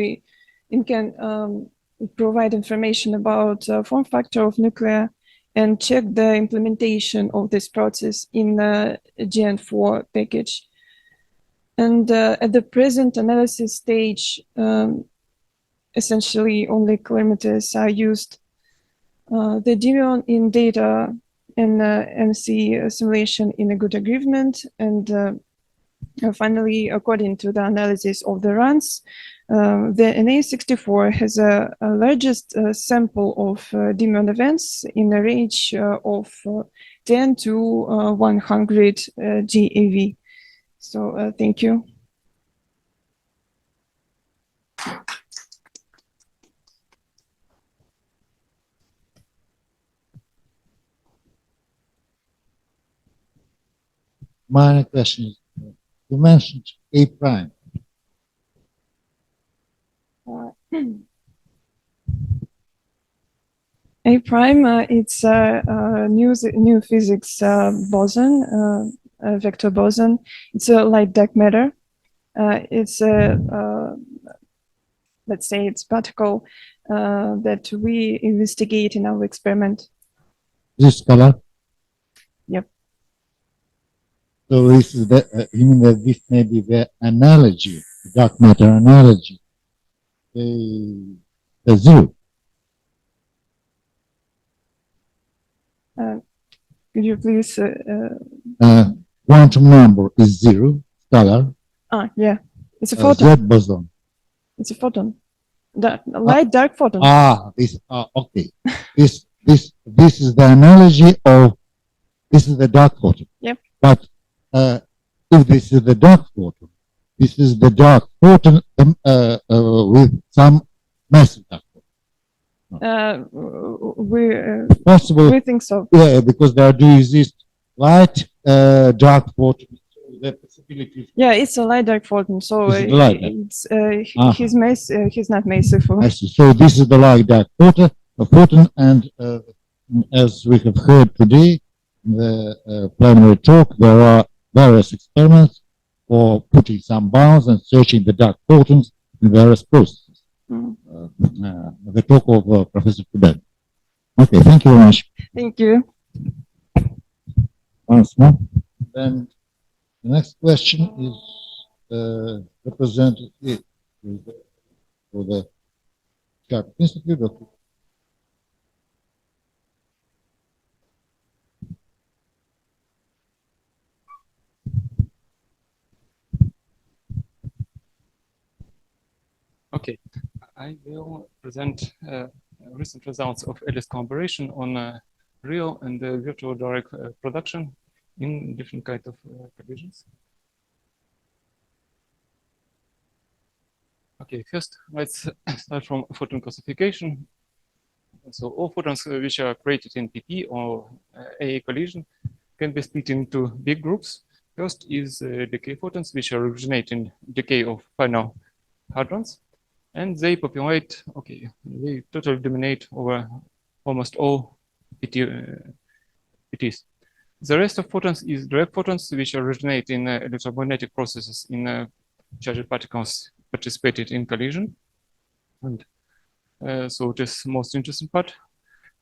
provide information about form factor of nuclei and check the implementation of this process in the JINR package. And at the present analysis stage, essentially only calorimeters are used. The dimuon in data and MC simulation in a good agreement. And finally, according to the analysis of the runs, the NA64 has a largest sample of dimuon events in a range of 10 to 100 GeV. So thank you. My question is, you mentioned A prime. A prime, it's a new physics boson, vector boson. It's a light dark matter. It's a, let's say it's particle that we investigate in our experiment. This color? Yep. So this is the, you mean that this may be the analogy, the dark matter analogy, the zero. Could you please? Quantum number is zero, scalar. Yeah, it's a photon. Z boson. It's a photon. The light dark photon. Okay. This is the analogy of, this is the dark photon. Yep. But if this is the dark photon, this is the dark photon with some massive dark photon. Possible, We think so. yeah, because there do exist light, dark photons. The possibility. Yeah, it's a light dark photon, so This is the light dark. it's Ah. his mass. He's not massive. I see. So this is the light dark photon, and as we have heard today in the plenary talk, there are various experiments for putting some bounds and searching the dark photons in various processes. Mm. The talk of Professor Kubek. Okay, thank you very much. Thank you. Once more. Then the next question is represented here for the Kurchatov Institute. Okay, I will present recent results of Alice collaboration on real and virtual direct production in different kinds of collisions. Okay, first let's start from photon classification. So all photons which are created in PP or AA collision can be split into big groups. First is decay photons, which originate in decay of final hadrons. And they populate, okay, they totally dominate over almost all PTs. The rest of photons is direct photons, which originate in electromagnetic processes in charged particles participated in collision. And so it is most interesting part.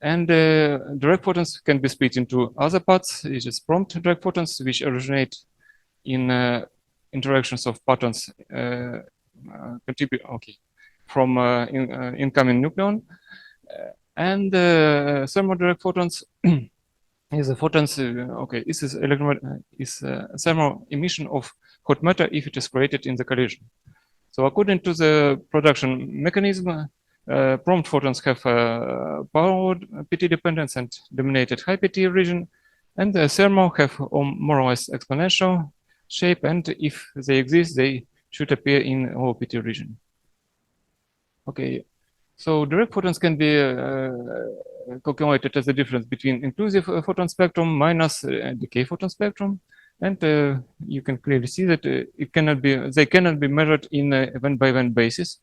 And direct photons can be split into other parts. It is prompt direct photons, which originate in interactions of photons contribute, okay, from incoming nucleon, and thermal direct photons is the photons. Okay, this is thermal emission of hot matter if it is created in the collision. So according to the production mechanism, prompt photons have power PT dependence and dominated high PT region, and the thermal have more or less exponential shape, and if they exist, they should appear in low PT region. Okay, so direct photons can be calculated as the difference between inclusive photon spectrum minus decay photon spectrum, and you can clearly see that they cannot be measured in event by event basis,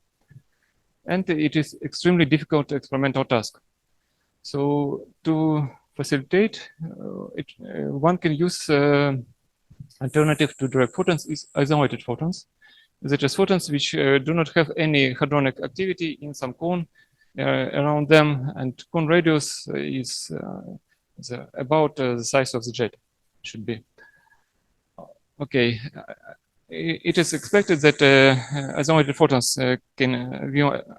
and it is extremely difficult experimental task. So to facilitate one can use alternative to direct photons is isolated photons. That is photons which do not have any hadronic activity in some cone around them, and cone radius is about the size of the jet, should be. Okay, it is expected that isolated photons can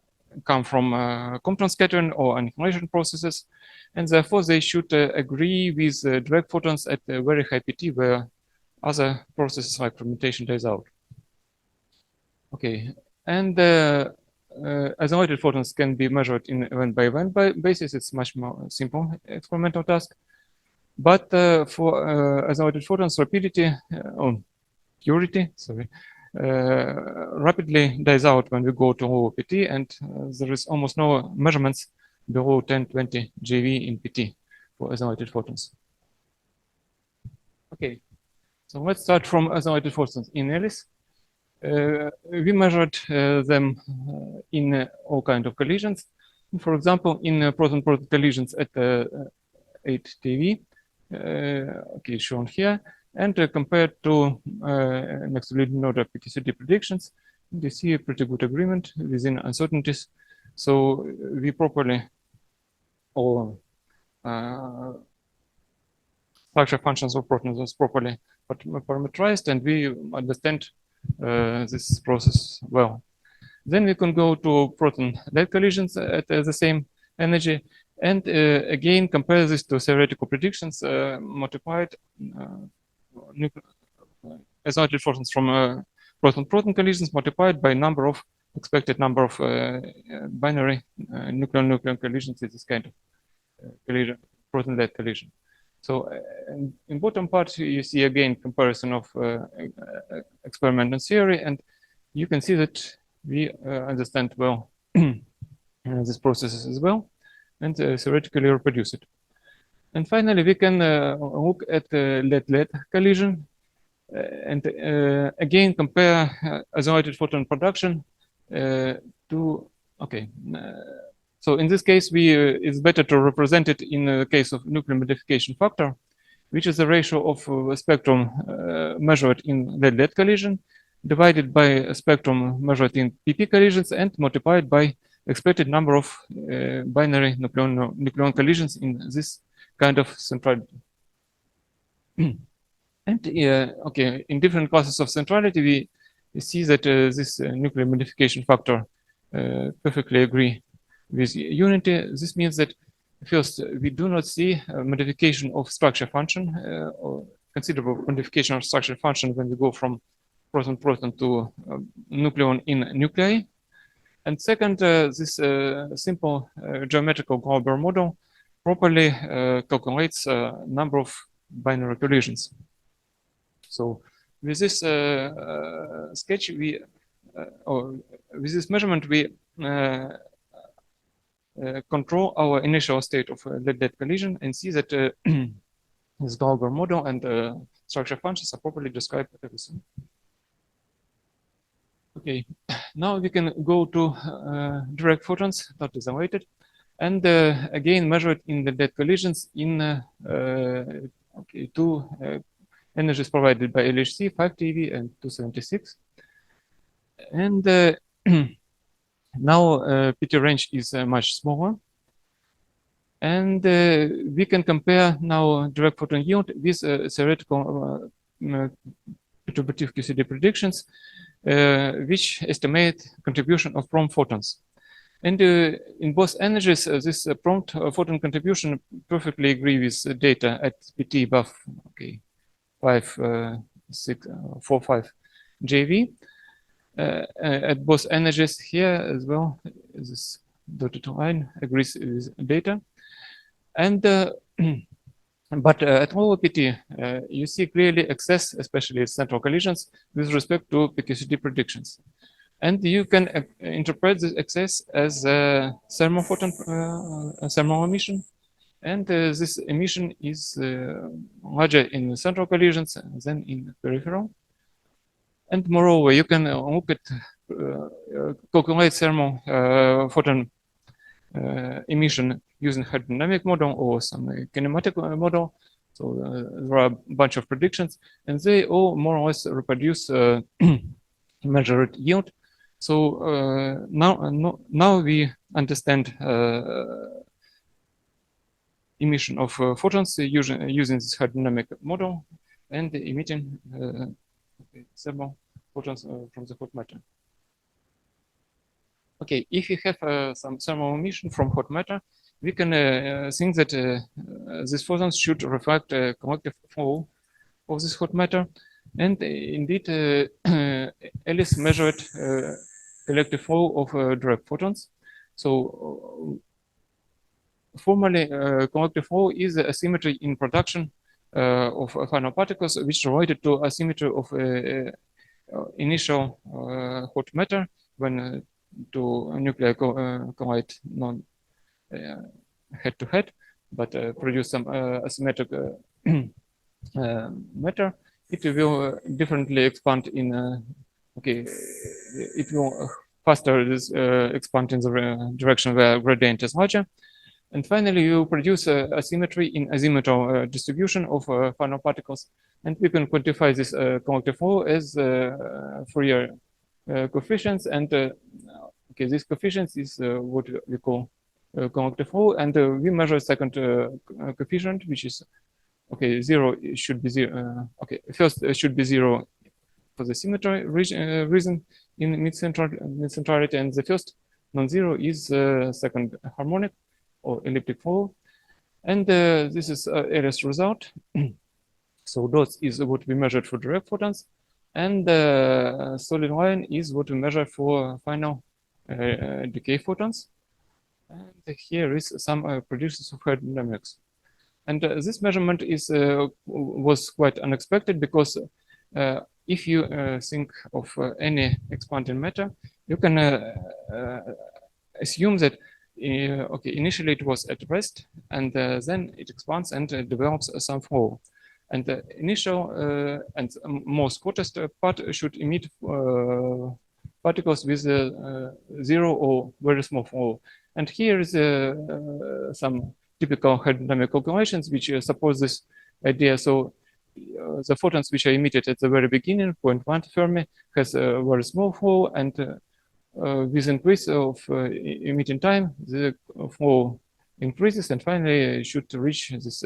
come from Compton scattering or annihilation processes, and therefore they should agree with direct photons at a very high PT where other processes like fermentation dies out. Okay, and isolated photons can be measured in event by event basis. It's much more simple experimental task. But for isolated photons, rapidity, purity, sorry, rapidly dies out when we go to low PT, and there is almost no measurements below 10-20 GeV in PT for isolated photons. Okay, so let's start from isolated photons in Alice. We measured them in all kinds of collisions. For example, in proton-proton collisions at 8 TeV, okay, shown here, and compared to next to leading order PTCD predictions, you see a pretty good agreement within uncertainties. So we properly all structure functions of protons properly parameterized, and we understand this process well. Then we can go to proton-lead collisions at the same energy, and again compare this to theoretical predictions multiplied isolated photons from proton-proton collisions multiplied by expected number of binary nucleon-nucleon collisions in this kind of collision, proton-lead collision. So in bottom part, you see again comparison of experiment and theory, and you can see that we understand well these processes as well. and theoretically reproduce it. And finally, we can look at lead-lead collision and again compare isolated photon production to, okay. So in this case, it's better to represent it in the case of nuclear modification factor, which is the ratio of a spectrum measured in lead-lead collision divided by a spectrum measured in PP collisions and multiplied by expected number of binary nucleon collisions in this kind of centrality. And okay, in different classes of centrality, we see that this nuclear modification factor perfectly agree with unity. This means that first, we do not see a modification of structure function or considerable modification of structure function when we go from proton-proton to nucleon in nuclei. And second, this simple geometrical Glauber model properly calculates number of binary collisions. So with this sketch, or with this measurement, we control our initial state of lead-lead collision and see that this Glauber model and structure functions are properly described everything. Okay, now we can go to direct photons, not isolated, and again measure it in the lead collisions in okay, two energies provided by LHC, 5 TeV and 276. And now PT range is much smaller. And we can compare now direct photon yield with theoretical perturbative QCD predictions, which estimate contribution of prompt photons. And in both energies, this prompt photon contribution perfectly agree with data at PT above, okay, 5.645 JV. At both energies here as well, this dotted line agrees with data. And but at lower PT, you see clearly excess, especially central collisions, with respect to PQCD predictions. And you can interpret this excess as a thermal photon, thermal emission. And this emission is larger in central collisions than in peripheral. And moreover, you can look at calculate thermal photon emission using hydrodynamic model or some kinematic model. So there are a bunch of predictions, and they all more or less reproduce measured yield. So now we understand emission of photons using this hydrodynamic model and emitting thermal photons from the hot matter. Okay, if you have some thermal emission from hot matter, we can think that these photons should reflect a collective flow of this hot matter. And indeed, Alice measured collective flow of direct photons. So formally, collective flow is a asymmetry in production of final particles, which is related to asymmetry of initial hot matter when two nuclei collide non head-to-head, but produce some asymmetric matter. It will differently expand in, okay, it will faster expand in the direction where gradient is larger. And finally, you produce asymmetry in azimuthal distribution of final particles. And we can quantify this collective flow as Fourier coefficients. And okay, this coefficients is what we call collective flow. And we measure second coefficient, which is, okay, 0 should be 0. Okay, first should be 0 for the symmetry reason in mid-centrality, and the first non-zero is second harmonic or elliptic flow. And this is Alice result. So dots is what we measured for direct photons, and solid line is what we measure for final decay photons. And here is some predictions of hydrodynamics. And this measurement was quite unexpected because if you think of any expanding matter, you can assume that okay, initially it was at rest, and then it expands and develops some flow. And the initial and most hottest part should emit particles with zero or very small flow. And here is some typical hydrodynamic calculations which support this idea. So the photons which are emitted at the very beginning, 0.1 Fermi, has a very small flow, and with increase of emitting time, the flow increases, and finally should reach this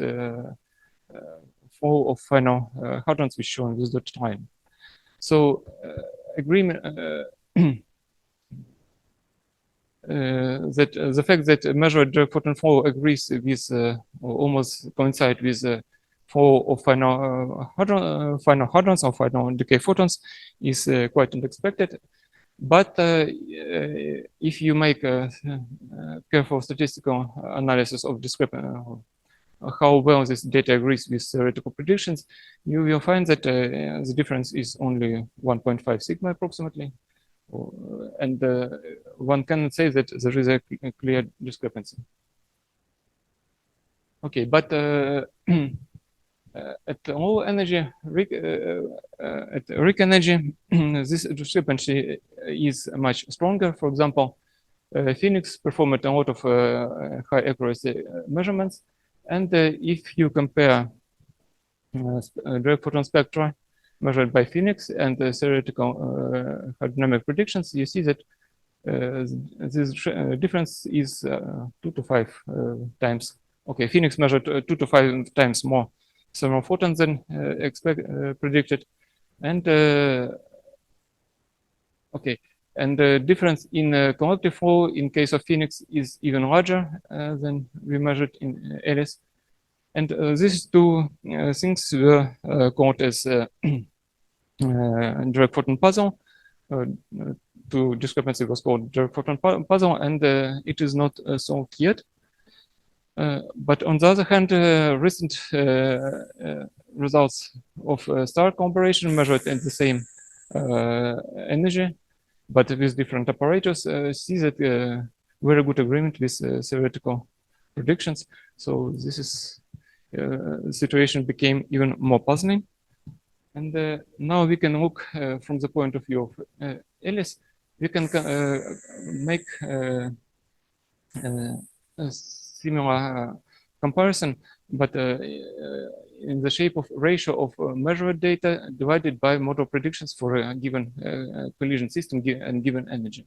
flow of final hadrons, which shown with dotted line. So agreement that the fact that measured direct photon flow agrees with or almost coincide with the flow of final hadrons or final decay photons is quite unexpected. But if you make a careful statistical analysis of how well this data agrees with theoretical predictions, you will find that the difference is only 1.5 sigma approximately. And one cannot say that there is a clear discrepancy. Okay, but at low energy, at RIC energy, this discrepancy is much stronger. For example, Phoenix performed a lot of high accuracy measurements. And if you compare direct photon spectra measured by Phoenix and the theoretical hydrodynamic predictions, you see that this difference is 2 to 5 times. Okay, Phoenix measured 2 to 5 times more thermal photons than predicted, and okay, and the difference in collective flow in case of Phoenix is even larger than we measured in Alice. And these two things were called as direct photon puzzle. Two discrepancy was called direct photon puzzle, and it is not solved yet. But on the other hand, recent results of star collaboration measured at the same energy, but with different operators, see that very good agreement with theoretical predictions. So this is the situation became even more puzzling. And now we can look from the point of view of Alice. We can make a similar comparison, but in the shape of ratio of measured data divided by model predictions for a given collision system and given energy.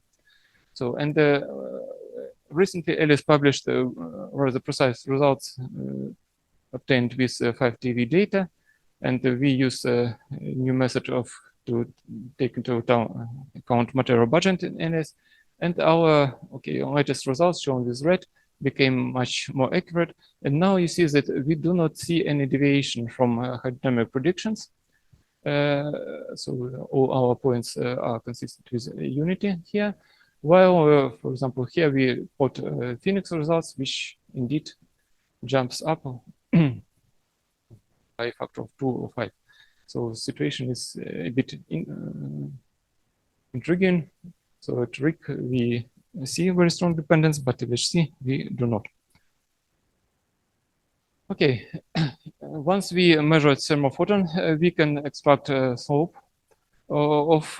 So, and recently Alice published rather precise results obtained with 5TV data, and we use a new method to take into account material budget in Alice. And our latest results shown with red became much more accurate. And now you see that we do not see any deviation from hydrodynamic predictions. So all our points are consistent with unity here. While, for example, here we put Phoenix results, which indeed jumps up by a factor of 2 or 5. So the situation is a bit intriguing. So at RIC, we see very strong dependence, but at HC, we do not. Okay, once we measure thermal photon, we can extract slope of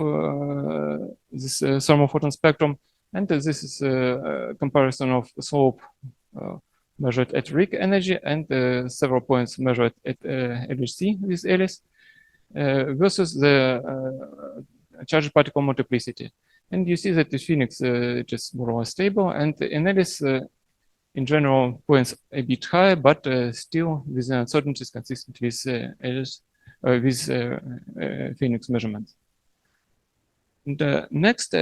this thermal photon spectrum. And this is a comparison of slope measured at RIC energy and several points measured at LHC with Alice versus the charged particle multiplicity. And you see that the Phoenix is more or less stable, and in Alice, in general, points a bit higher, but still with the uncertainties consistent with Alice, with Phoenix measurements. And next,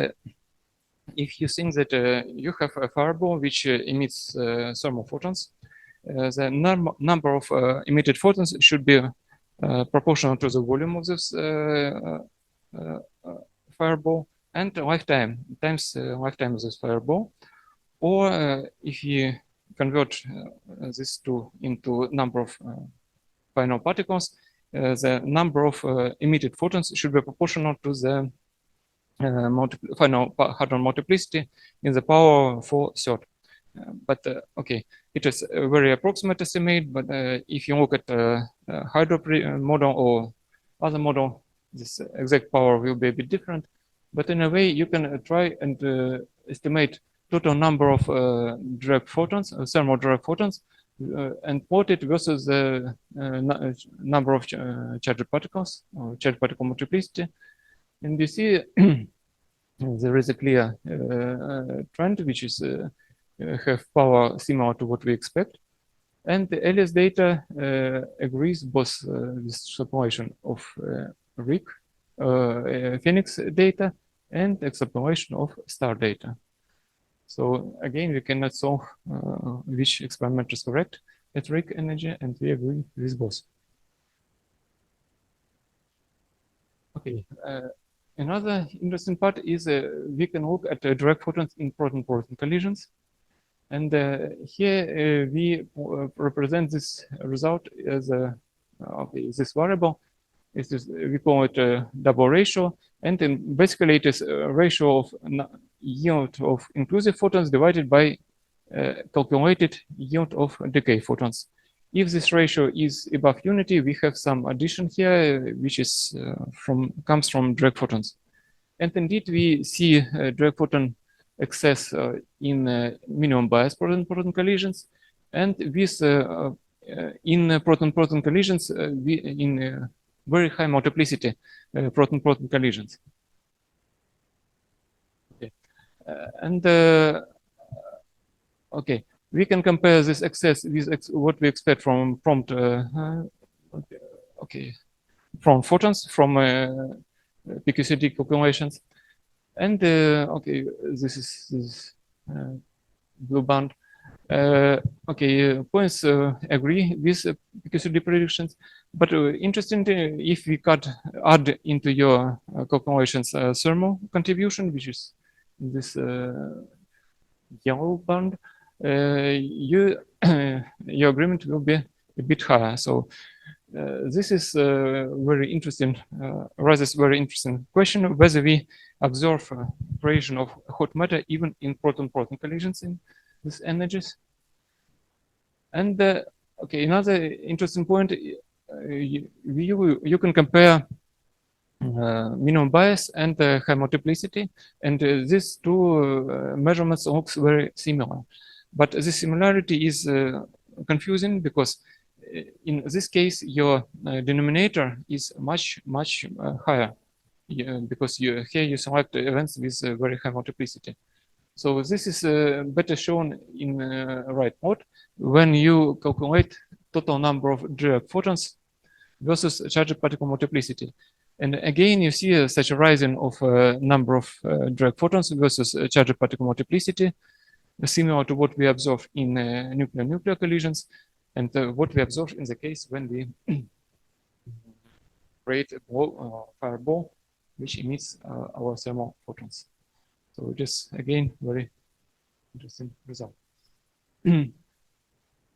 if you think that you have a fireball which emits thermal photons, the number of emitted photons should be proportional to the volume of this fireball and lifetime times lifetime of this fireball. Or if you convert this into number of final particles, the number of emitted photons should be proportional to the final hadron multiplicity in the power 4/3. but okay, it is a very approximate estimate. But if you look at hydro model or other model, this exact power will be a bit different. But in a way, you can try and estimate total number of direct photons, thermal direct photons, and plot it versus the number of charged particles or charged particle multiplicity. And you see there is a clear trend which is have power similar to what we expect. And the Elias data agrees both with extrapolation of RIC, Phoenix data, and extrapolation of star data. So again, we cannot solve which experiment is correct at RIC energy, and we agree with both. Okay. Another interesting part is we can look at direct photons in proton-proton collisions. And here we represent this result as this variable. We call it a double ratio. And then basically it is a ratio of yield of inclusive photons divided by calculated yield of decay photons. If this ratio is above unity, we have some addition here, which is comes from direct photons. And indeed, we see direct photon excess in minimum bias proton-proton collisions, and with in proton-proton collisions, in very high multiplicity proton-proton collisions. Okay. Okay, we can compare this excess with what we expect from prompt from photons from PQCD calculations. And okay, this is blue band. Okay, points agree with PQCD predictions, but interestingly, if we add into your calculations thermal contribution, which is this yellow band, your agreement will be a bit higher. So this is very interesting, raises very interesting question whether we observe creation of hot matter even in proton-proton collisions in these energies. And okay, another interesting point, you can compare minimum bias and high multiplicity, and these two measurements looks very similar. But the similarity is confusing because in this case, your denominator is much higher because here you select events with very high multiplicity. So this is better shown in right mode when you calculate total number of direct photons versus charged particle multiplicity. And again, you see such a rising of number of direct photons versus charged particle multiplicity, similar to what we observe in nuclear collisions, and what we observe in the case when we create a fireball which emits our thermal photons. So it is again very interesting result.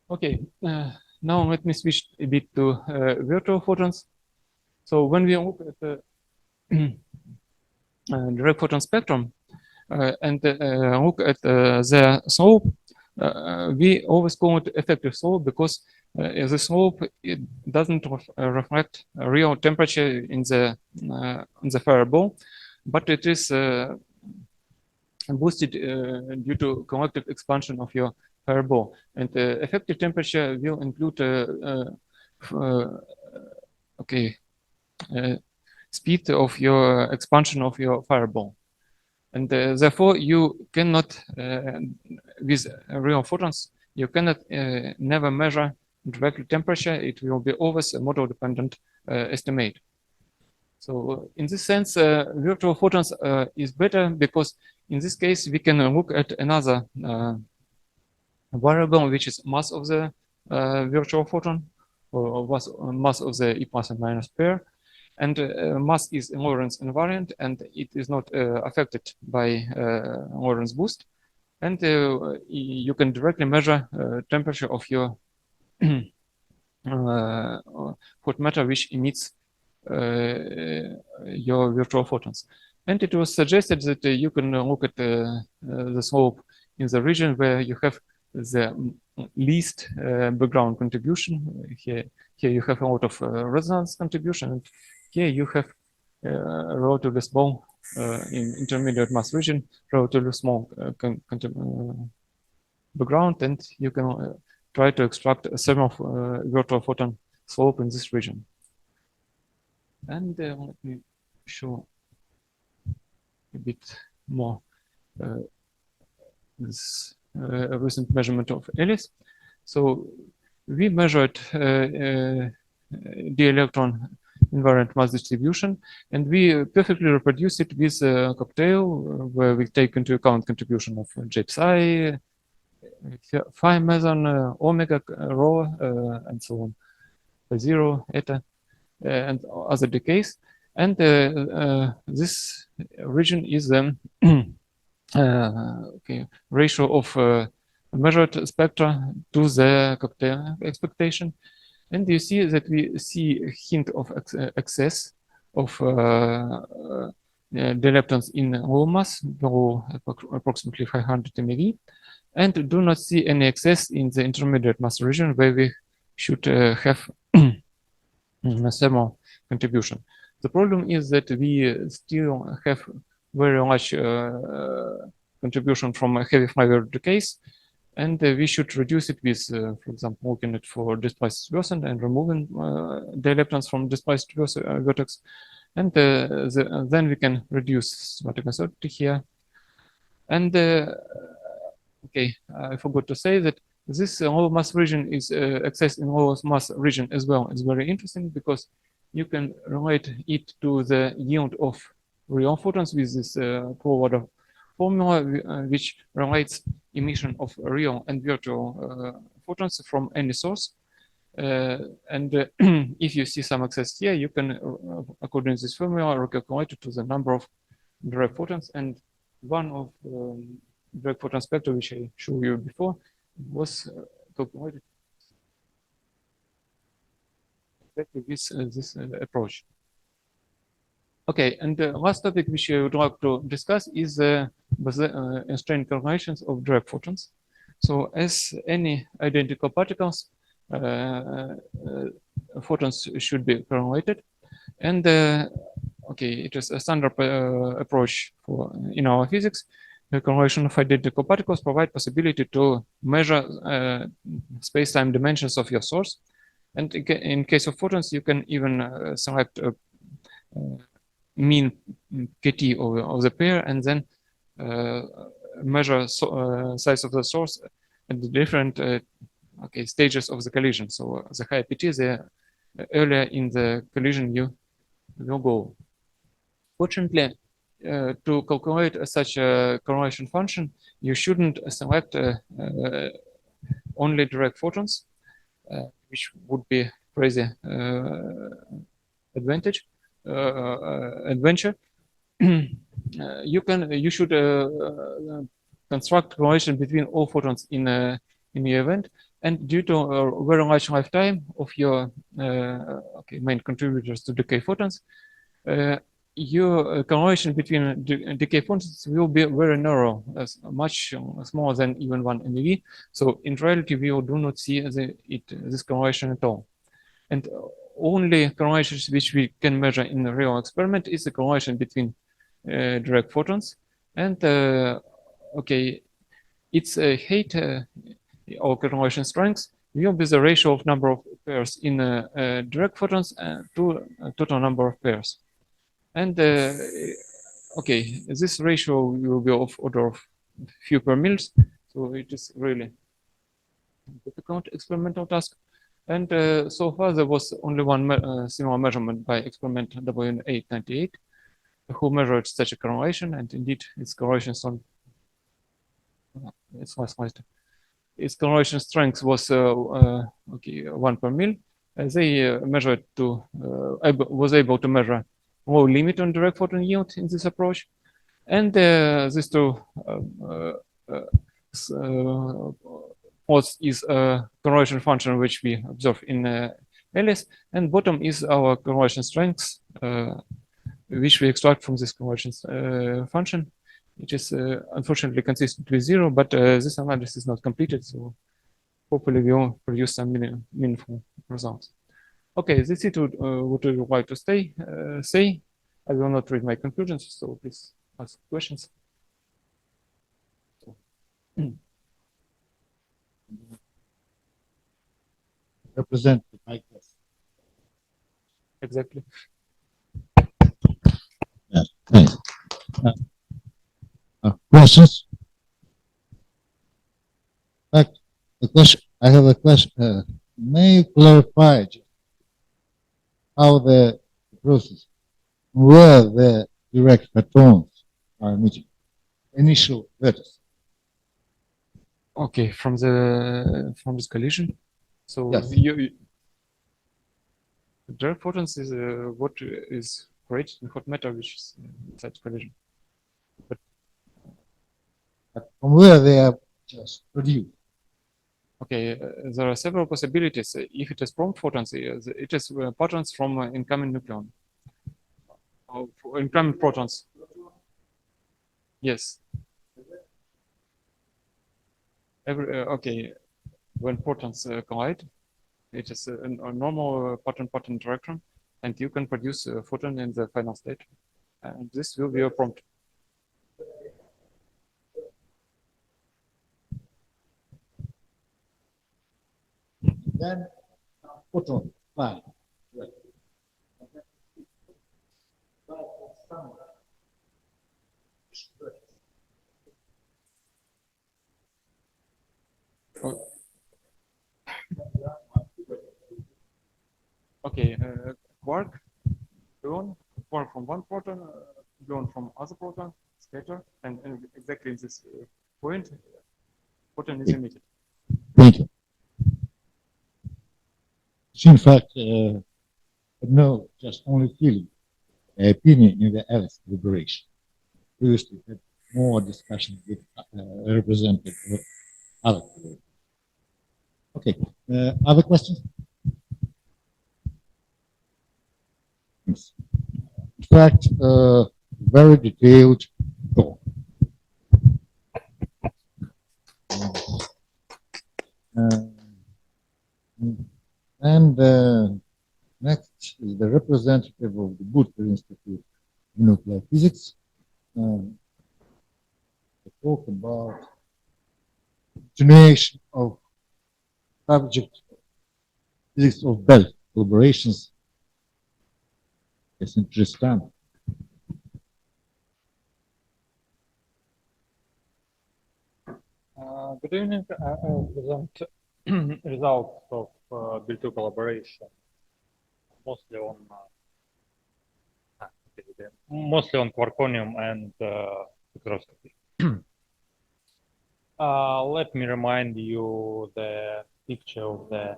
Okay, now let me switch a bit to virtual photons. So when we look at the direct photon spectrum and look at their slope, we always call it effective slope because the slope it doesn't reflect a real temperature in the fireball, but it is boosted due to collective expansion of your fireball. And effective temperature will include speed of your expansion of your fireball. And therefore, you cannot, with real photons, you cannot never measure directly temperature. It will be always a model-dependent estimate. So in this sense, virtual photons is better because in this case, we can look at another variable, which is mass of the virtual photon, or mass of the E plus and minus pair. And mass is a Lorentz invariant, and it is not affected by Lorentz boost. And you can directly measure temperature of your hot matter which emits your virtual photons. And it was suggested that you can look at the slope in the region where you have the least background contribution. Here you have a lot of resonance contribution, and here you have relatively small in intermediate mass region, relatively small background, and you can try to extract a thermal virtual photon slope in this region. And let me show a bit more this recent measurement of Alice. So we measured d-electron invariant mass distribution, and we perfectly reproduce it with a cocktail where we take into account contribution of J psi, phi meson, omega, rho, and so on, 0, eta, and other decays. And this region is ratio of measured spectra to the cocktail expectation. And you see that we see a hint of excess of dileptons in low mass, below approximately 500 MeV, and do not see any excess in the intermediate mass region where we should have a thermal contribution. The problem is that we still have very large contribution from heavy fiber decays, and we should reduce it with, for example, looking at for displaced vertex and removing dileptons from displaced vertex, and then we can reduce schematic uncertainty here. And okay, I forgot to say that this low mass region is access in low mass region as well. It's very interesting because you can relate it to the yield of real photons with this co-order formula, which relates emission of real and virtual photons from any source. And if you see some excess here, you can, according to this formula, recalculate it to the number of direct photons. And one of direct photon spectra, which I showed you before, was calculated exactly with this approach. Okay, and the last topic which I would like to discuss is strain correlations of direct photons. So as any identical particles, photons should be correlated. And okay, it is a standard approach for in our physics. The correlation of identical particles provide possibility to measure space-time dimensions of your source. And in case of photons, you can even select a mean KT of the pair and then measure size of the source at the different stages of the collision. So the higher PT, the earlier in the collision you will go. Fortunately, to calculate such a correlation function, you shouldn't select only direct photons, which would be crazy adventure. You should construct correlation between all photons in the event, and due to a very large lifetime of your main contributors to decay photons, your correlation between decay photons will be very narrow, much smaller than even 1 MeV. So in reality, we do not see this correlation at all. And only correlations which we can measure in a real experiment is the correlation between direct photons. And its height or correlation strength will be the ratio of number of pairs in direct photons to total number of pairs. And this ratio will be of order of few per mils, so it is really difficult experimental task. And so far there was only one similar measurement by experiment W898, who measured such a correlation, and indeed its correlation its correlation strength was 1 per mil. They measured was able to measure low limit on direct photon yield in this approach, and these two is a correlation function which we observe in Alice, and bottom is our correlation strength, which we extract from this correlation function. which is unfortunately consistent with 0, but this analysis is not completed, so hopefully we will produce some meaningful results. Okay, that's it. What I would like to say. I will not read my conclusions, so please ask questions. Represented, I guess. Exactly. Yes, thanks. Questions? In fact, the question, I have a question. May you clarify how the process, where the direct photons are emitted? Initial vertices. Okay, from this collision. So Yes. direct photons is what is created in hot matter, which is inside collision. But from where they are just produced? Okay, there are several possibilities. If it is prompt photons, it is photons from incoming nucleon. Incoming protons. Yes. Okay, when photons collide, it is a normal proton-proton interaction, and you can produce a photon in the final state. And this will be a prompt. Then photon fly. Right. Okay, quark, gluon, quark from one proton, gluon from other proton, scatter, and exactly in this point, photon is emitted. Thank you. In fact, no, just only feeling, opinion in the Alice deliberation. Previously, had more discussion with representative of other. Okay, other questions? Yes. In fact, very detailed talk. And next is the representative of the Budker Institute of Nuclear Physics. To talk about continuation of subject physics of Belle collaborations. It's interesting. Good evening. I will present results of Belle II collaboration, mostly on quarkonium and spectroscopy. Let me remind you the picture of the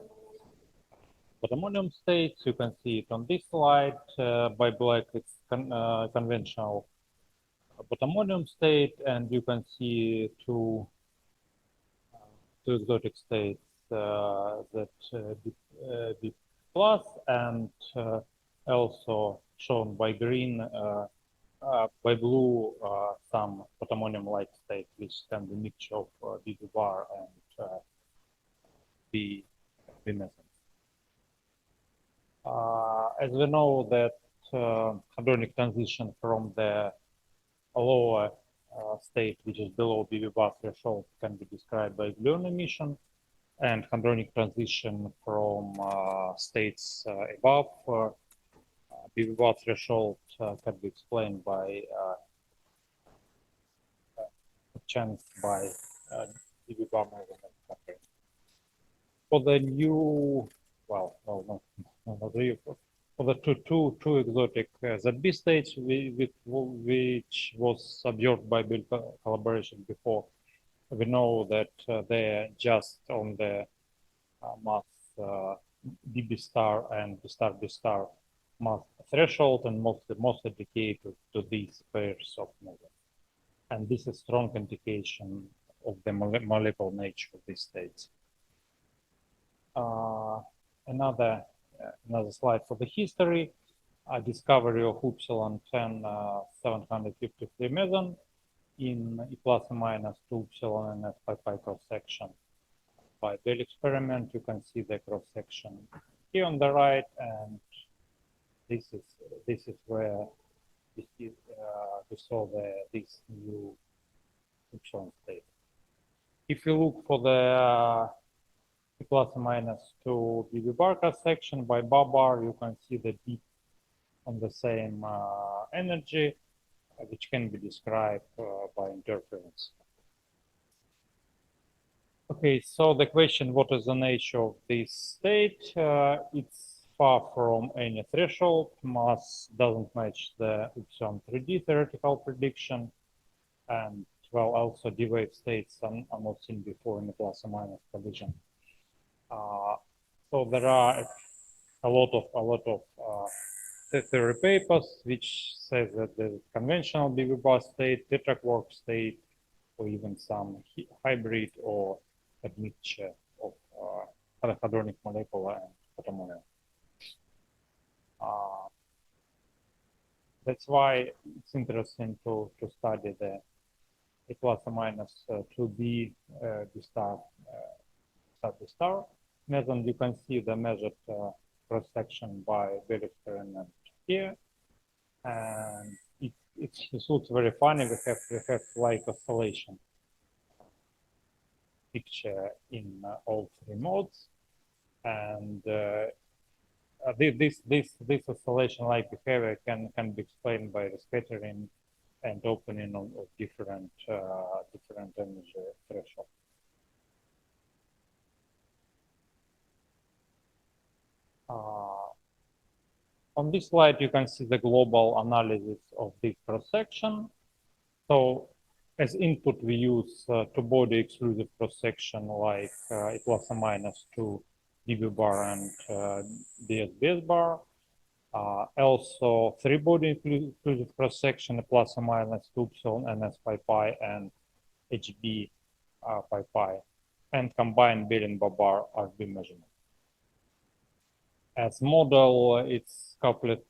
bottomonium states. You can see it on this slide by black. It's conventional bottomonium state, and you can see two exotic states that B plus and also shown by green, by blue, some bottomonium-like state, which can be mixture of B bar and B mesons. As we know that hadronic transition from the lower state, which is below BB bar threshold, can be described by gluon emission, and hadronic transition from states above BB bar threshold can be explained by chance by BB bar measurement. For the new, well, no, not the for the two exotic ZB states, which was observed by Belle collaboration before, we know that they're just on the mass BB star and B star B star mass threshold, and mostly decay to these pairs of movements. And this is strong indication of the molecular nature of these states. Another slide for the history. Discovery of Upsilon 10 753 meson in E plus or minus 2 epsilon and S pi pi cross section. By Belle experiment, you can see the cross section here on the right, and this is where we saw this new epsilon state. If you look for the E plus or minus 2 dB bar cross section by bar, you can see the dip on the same energy, which can be described by interference. Okay, so the question, what is the nature of this state? It's far from any threshold. Mass doesn't match the epsilon 3D theoretical prediction. And well, also D-wave states are not seen before in the plus or minus collision. So there are a lot of theory papers which says that the conventional BB bar state, tetraquark state, or even some hybrid or a mixture of hadronic molecular and photomolecular. That's why it's interesting to study the E plus or minus 2B B star method. You can see the measured cross section by Belle experiment here, and it looks very funny. We have like oscillation picture in all three modes, and this oscillation-like behavior can be explained by the scattering and opening of different energy thresholds. On this slide, you can see the global analysis of this cross-section. So as input, we use two-body exclusive cross-section like E plus or minus 2 dB bar and DSBS bar. Also, three-body inclusive cross-section, plus or minus 2 epsilon and S pi pi and HB pi pi, and combined Belle and bar RB measurement. As model, it's couplet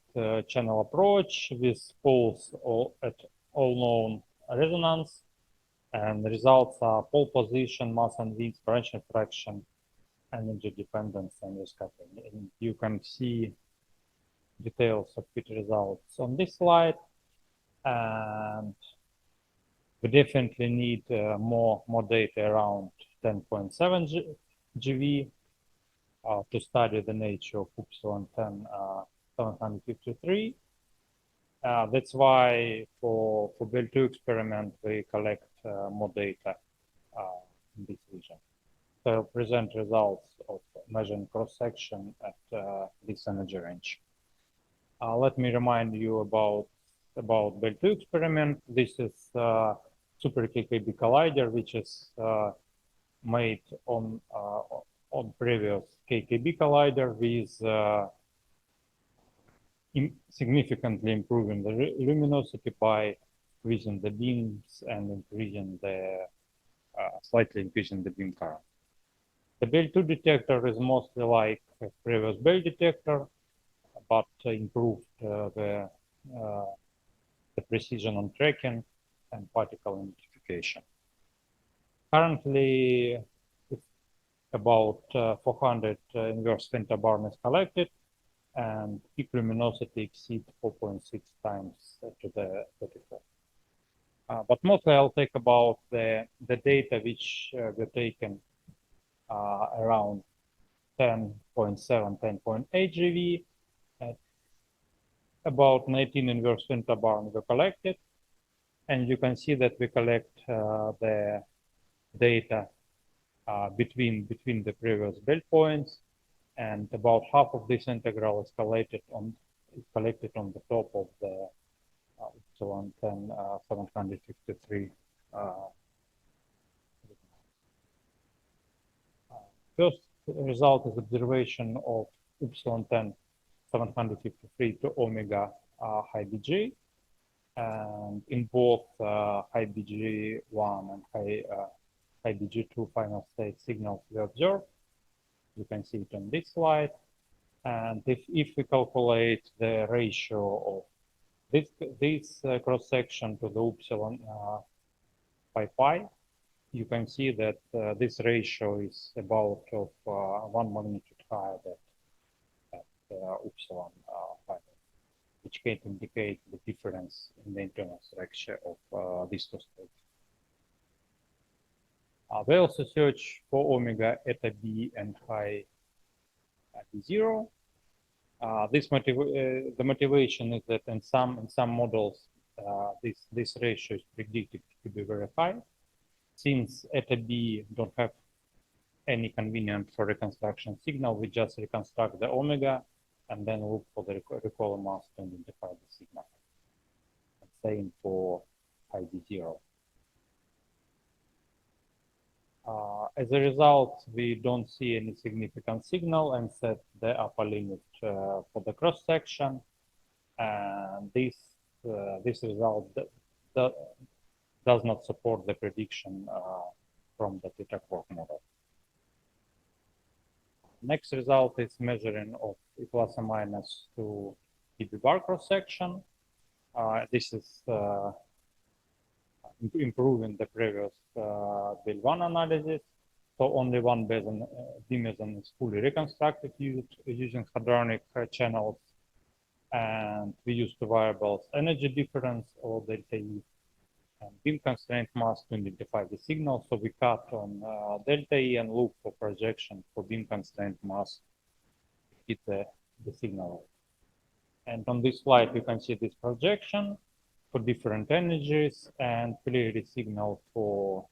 channel approach with poles at all known resonance, and the results are pole position, mass and width, branch fraction, energy dependence, and scattering. And you can see details of fit results on this slide, and we definitely need more data around 10.7 GV to study the nature of epsilon 10 753. That's why for Belle II experiment we collect more data in this region. So I'll present results of measuring cross section at this energy range. Let me remind you about Belle II experiment. This is super KKB collider, which is made on previous KKB collider with significantly improving the luminosity by increasing the beams and increasing the slightly increasing the beam current. The Belle II detector is mostly like a previous Belle detector, but improved the precision on tracking and particle identification. Currently, about 400 inverse pentabarn is collected, and peak luminosity exceeds 4.6 times to the 34. But mostly I'll talk about the data which were taken around 10.7, 10.8 GV. About 19 inverse pentabarn were collected, and you can see that we collect the data between the previous Belle points, and about half of this integral is collected on the top of the epsilon 10 753. First result is observation of epsilon 10 753 to omega high BG, and in both high BG1 and high BG2 final state signals we observe. You can see it on this slide. And if we calculate the ratio of this cross section to the epsilon pi pi, you can see that this ratio is about of 1 magnitude higher than at epsilon pi, which can indicate the difference in the internal structure of these two states. They also search for omega eta b and high B0. The motivation is that in some models this ratio is predicted to be very high. Since eta b don't have any convenient for reconstruction signal, we just reconstruct the omega and then look for the recoil mass to identify the signal. Same for high B0. As a result, we don't see any significant signal and set the upper limit for the cross section. And this result does not support the prediction from the theta quark model. Next result is measuring of E plus or minus to dB bar cross section. This is improving the previous Belle I analysis. So only one meson is fully reconstructed using hadronic channels. And we use two variables, energy difference or delta E and beam constraint mass to identify the signal. So we cut on delta E and look for projection for beam constraint mass to hit the signal. And on this slide, you can see this projection for different energies and clearly signal for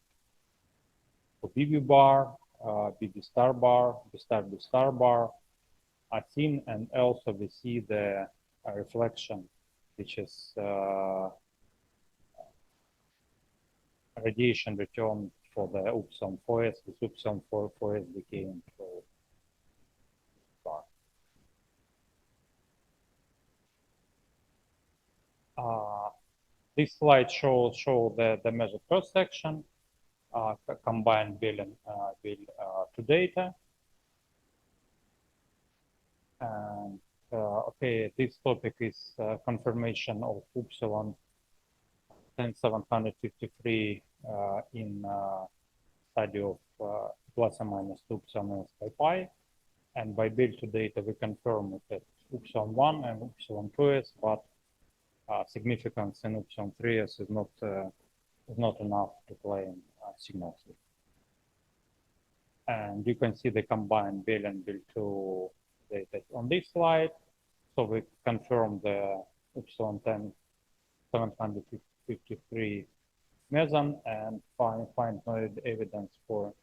BB bar, BB star bar, B star B star bar are seen, and also we see the reflection, which is radiation return for the epsilon 4s, with epsilon 4s decaying to bar. This slide shows the measured cross section, combined Belle and Belle II data. And okay, this topic is confirmation of epsilon 10753 in study of plus or minus 2 epsilon pi pi. And by Belle II data, we confirm it at epsilon 1 and epsilon 2s, but significance in epsilon 3s is not enough to claim signals. And you can see the combined Belle and Belle II data on this slide. So we confirm the epsilon 753 meson and find no evidence for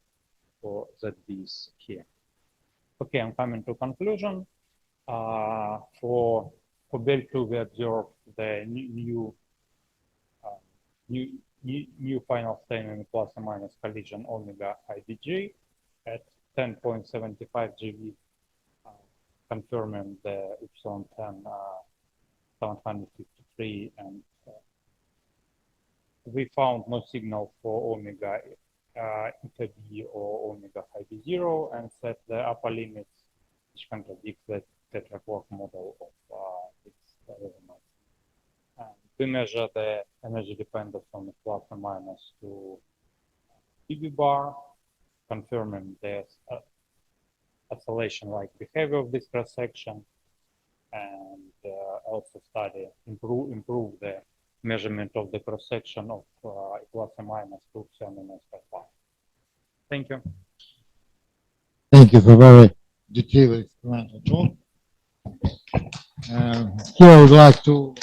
ZBs here. Okay, I'm coming to conclusion. For Belle II, we observed the new final state in plus or minus collision omega IBG at 10.75 GeV, confirming the epsilon 753, and we found no signal for omega eta b or omega high B0 and set the upper limits, which contradicts the tetra quark model of this resonance. And we measure the energy dependence on the plus or minus to dB bar, confirming the oscillation-like behavior of this cross section, and also improve the measurement of the cross section of plus or minus 2 epsilon pi pi. Thank you. Thank you for very detailed explanation. Here I would like to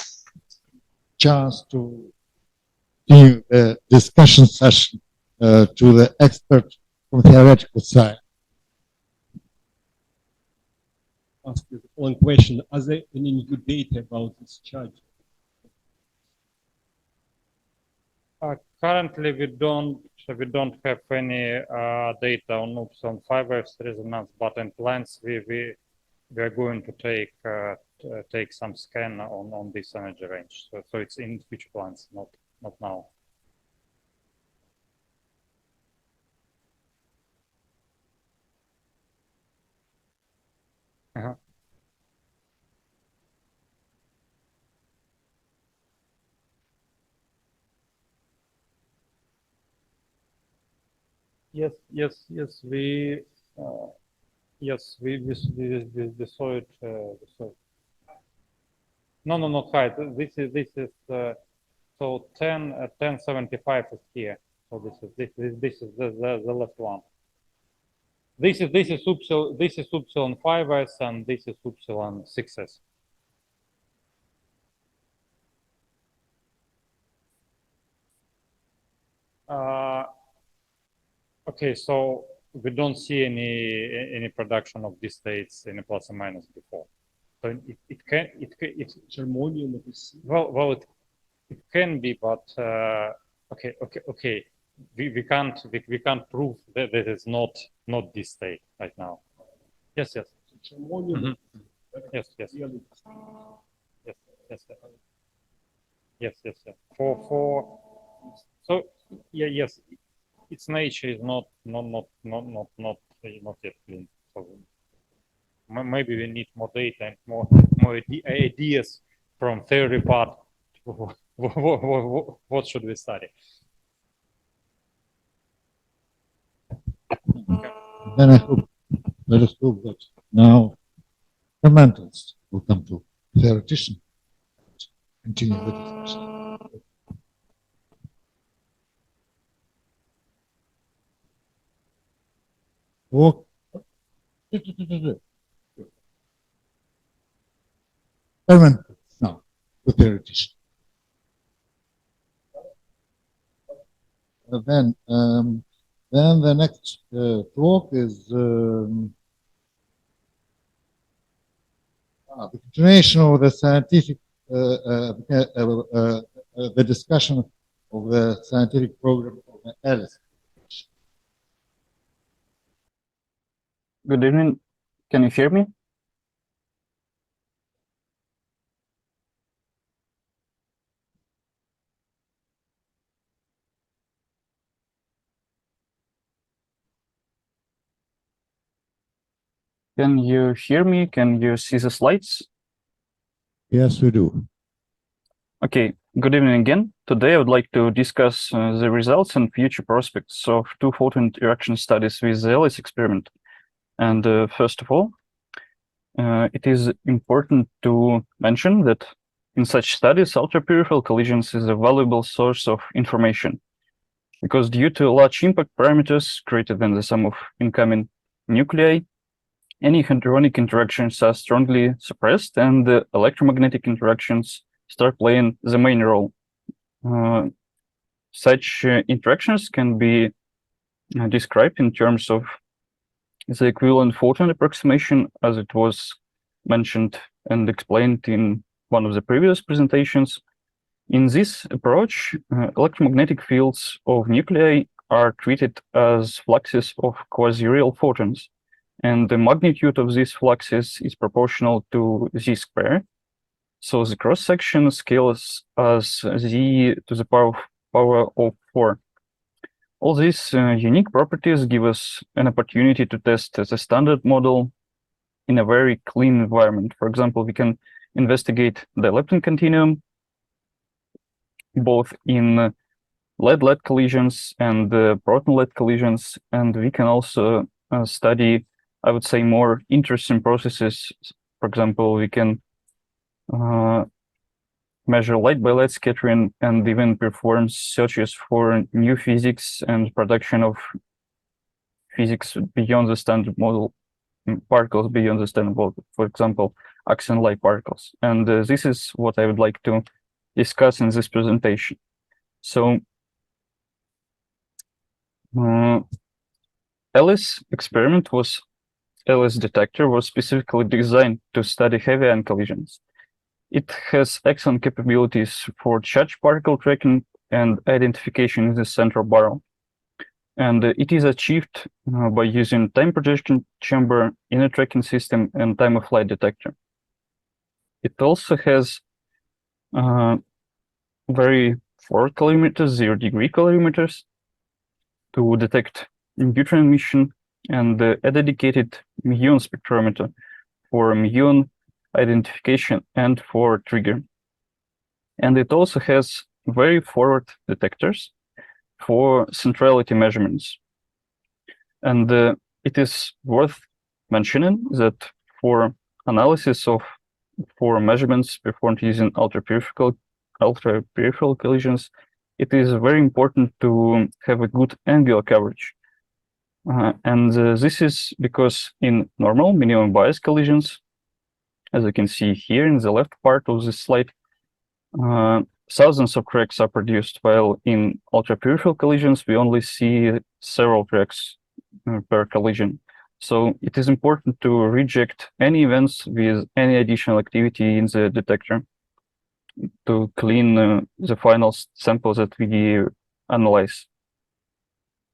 chance to give a discussion session to the expert from theoretical side. Ask you one question. Are there any new data about this charge? Currently, we don't have any data on epsilon 5s resonance, but in plans we are going to take some scan on this energy range. So it's in future plans, not now. Yes, we saw it. We saw it. No, not height. This is so 1075 is here. So this is the left one. This is upsilon 5s and this is upsilon 6s. Okay, so we don't see any production of these states in a plus or minus before. So it Germanium is well it can be, but okay. We can't prove that it is not this state right now. Yes. Germanium. Yes. Really. Yes. For so yes, its nature is not yet clean. So maybe we need more data and more ideas from theory part. What should we study? Then let us hope that now fundamentals will come to theoretician. Continue the discussion. Walk. Fundamentals now to theoretician. Then the next talk is the continuation of the scientific, the discussion of the scientific program of the Alice. Good evening. Can you hear me? Can you hear me? Can you see the slides? Yes, we do. Okay, good evening again. Today I would like to discuss the results and future prospects of two-photon interaction studies with the Alice experiment. And first of all, it is important to mention that in such studies, ultra-peripheral collisions is a valuable source of information, because due to large impact parameters greater than the sum of incoming nuclei, any hadronic interactions are strongly suppressed and the electromagnetic interactions start playing the main role. Such interactions can be described in terms of the equivalent photon approximation, as it was mentioned and explained in one of the previous presentations. In this approach, electromagnetic fields of nuclei are treated as fluxes of quasi-real photons, and the magnitude of these fluxes is proportional to z square. So the cross-section scales as z to the power of 4. All these unique properties give us an opportunity to test the standard model in a very clean environment. For example, we can investigate the dilepton continuum, both in lead-lead collisions and proton-lead collisions, and we can also study, I would say, more interesting processes. For example, we can measure light by light scattering and even perform searches for new physics and production of physics beyond the standard model, particles beyond the standard model, for example, axion light particles. And this is what I would like to discuss in this presentation. So Alice detector was specifically designed to study heavy ion collisions. It has excellent capabilities for charged particle tracking and identification in the central barrel. And it is achieved by using time projection chamber, inner tracking system, and time of flight detector. It also has very forward colorimeters, 0-degree colorimeters, to detect neutron emission, and a dedicated Muon spectrometer for Muon identification and for trigger. And it also has very forward detectors for centrality measurements. And it is worth mentioning that for analysis of measurements performed using ultra-peripheral collisions, it is very important to have a good angular coverage. And this is because in normal minimum bias collisions, as you can see here in the left part of this slide, thousands of cracks are produced, while in ultra-peripheral collisions, we only see several cracks per collision. So it is important to reject any events with any additional activity in the detector to clean the final sample that we analyze.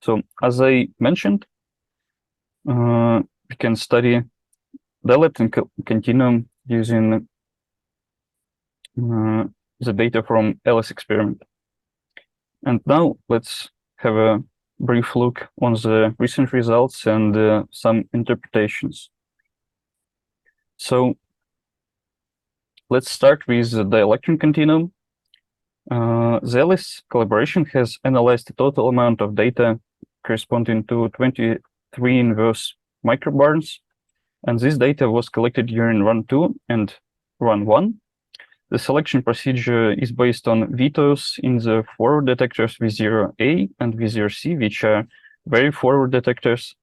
So as I mentioned, we can study dilepton continuum using the data from Alice experiment. And now let's have a brief look on the recent results and some interpretations. So let's start with the dilepton continuum. The Alice collaboration has analyzed the total amount of data corresponding to 23 inverse microbarns, and this data was collected during run 2 and run 1. The selection procedure is based on vetoes in the forward detectors V0A and V0C, which are very forward detectors,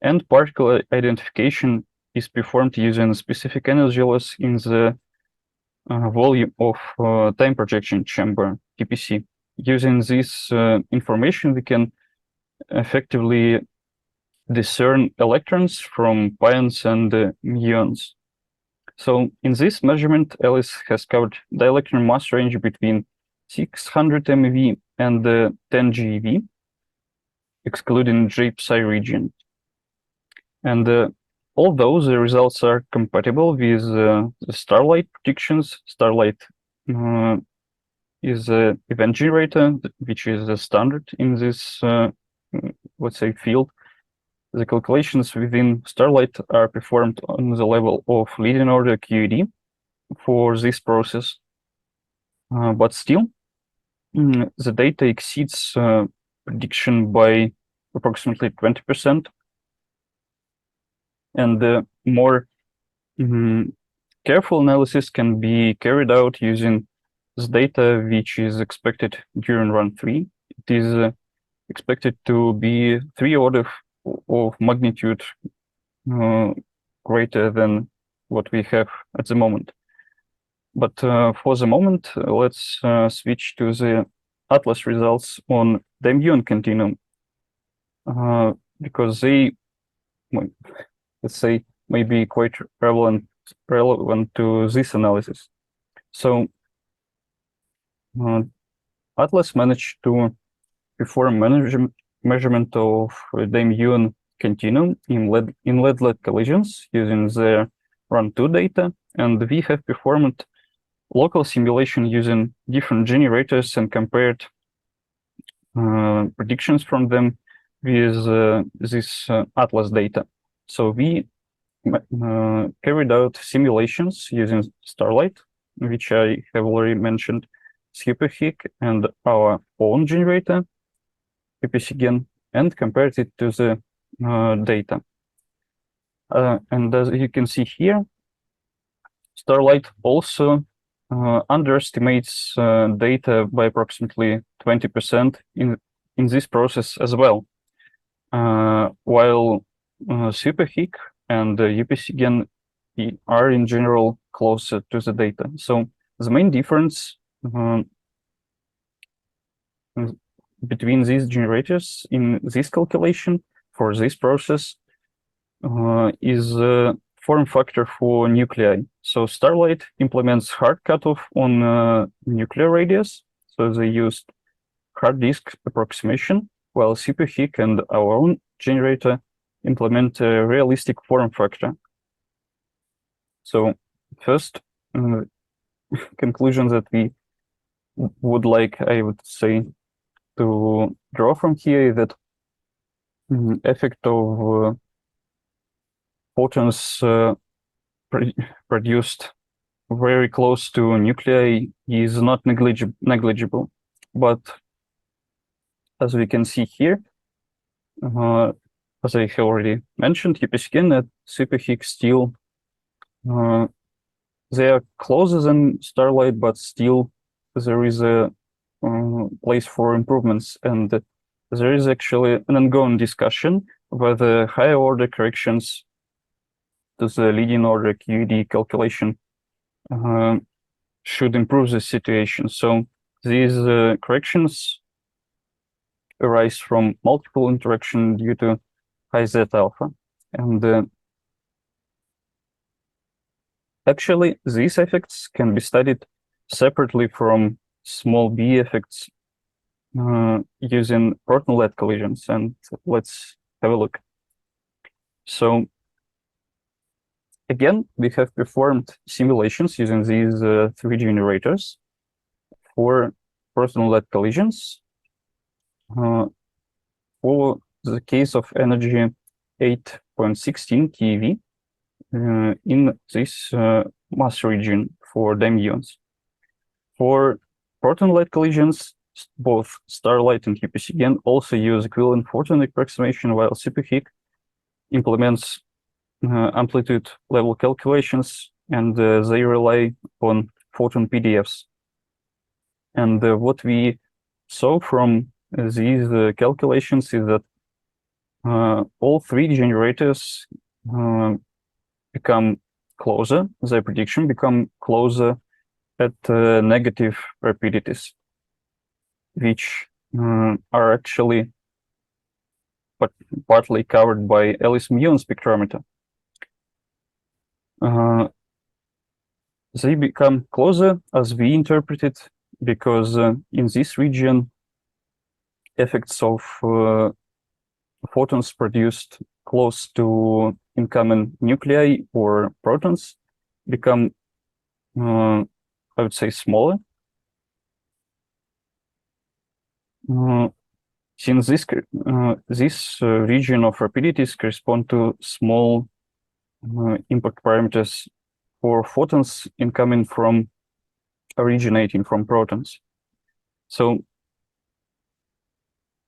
and particle identification is performed using specific energy loss in the volume of time projection chamber, TPC. Using this information, we can effectively discern electrons from pions and muons. So in this measurement, Alice has covered dielectron mass range between 600 MeV and 10 GeV, excluding J-psi region. And although the results are compatible with the Starlight predictions, Starlight is an event generator, which is a standard in this, let's say, field. The calculations within Starlight are performed on the level of leading order QED for this process. But still, the data exceeds prediction by approximately 20%. And more careful analysis can be carried out using this data, which is expected during run 3. It is expected to be 3 orders of magnitude greater than what we have at the moment. But for the moment, let's switch to the Atlas results on the Muon continuum, because they, let's say, may be quite relevant to this analysis. So Atlas managed to perform measurement of the Muon continuum in lead-lead collisions using their run 2 data, and we have performed local simulation using different generators and compared predictions from them with this Atlas data. So we carried out simulations using Starlight, which I have already mentioned, Superhic, and our own generator, PPCgen, and compared it to the data. And as you can see here, Starlight also underestimates data by approximately 20% in this process as well, while Superhic and UPCgen are in general closer to the data. So the main difference between these generators in this calculation for this process is form factor for nuclei. So Starlight implements hard cutoff on nuclear radius, so they used hard disk approximation, while Superhic and our own generator implement a realistic form factor. So first conclusion that we would like, I would say, to draw from here is that effect of photons produced very close to nuclei is not negligible. But as we can see here, as I have already mentioned, Ypyshkin and superheat still they are closer than starlight, but still there is a place for improvements, and there is actually an ongoing discussion whether higher order corrections to the leading order QED calculation should improve the situation. So these corrections arise from multiple interaction due to high Z alpha, and actually, these effects can be studied separately from small b effects using proton-led collisions, and let's have a look. So again, we have performed simulations using these three generators for proton-led collisions for the case of energy 8.16 keV in this mass region for dimuons. For proton-led collisions, both starlight and Ypyshkin also use equivalent photon approximation, while superheat implements amplitude level calculations, and they rely on photon PDFs. And what we saw from these calculations is that all three generators become closer, their prediction become closer at negative rapidities, which are actually partly covered by Alice Muon spectrometer. They become closer as we interpret it, because in this region, effects of photons produced close to incoming nuclei or protons become, I would say, smaller. Since this region of rapidities correspond to small impact parameters for photons originating from protons. So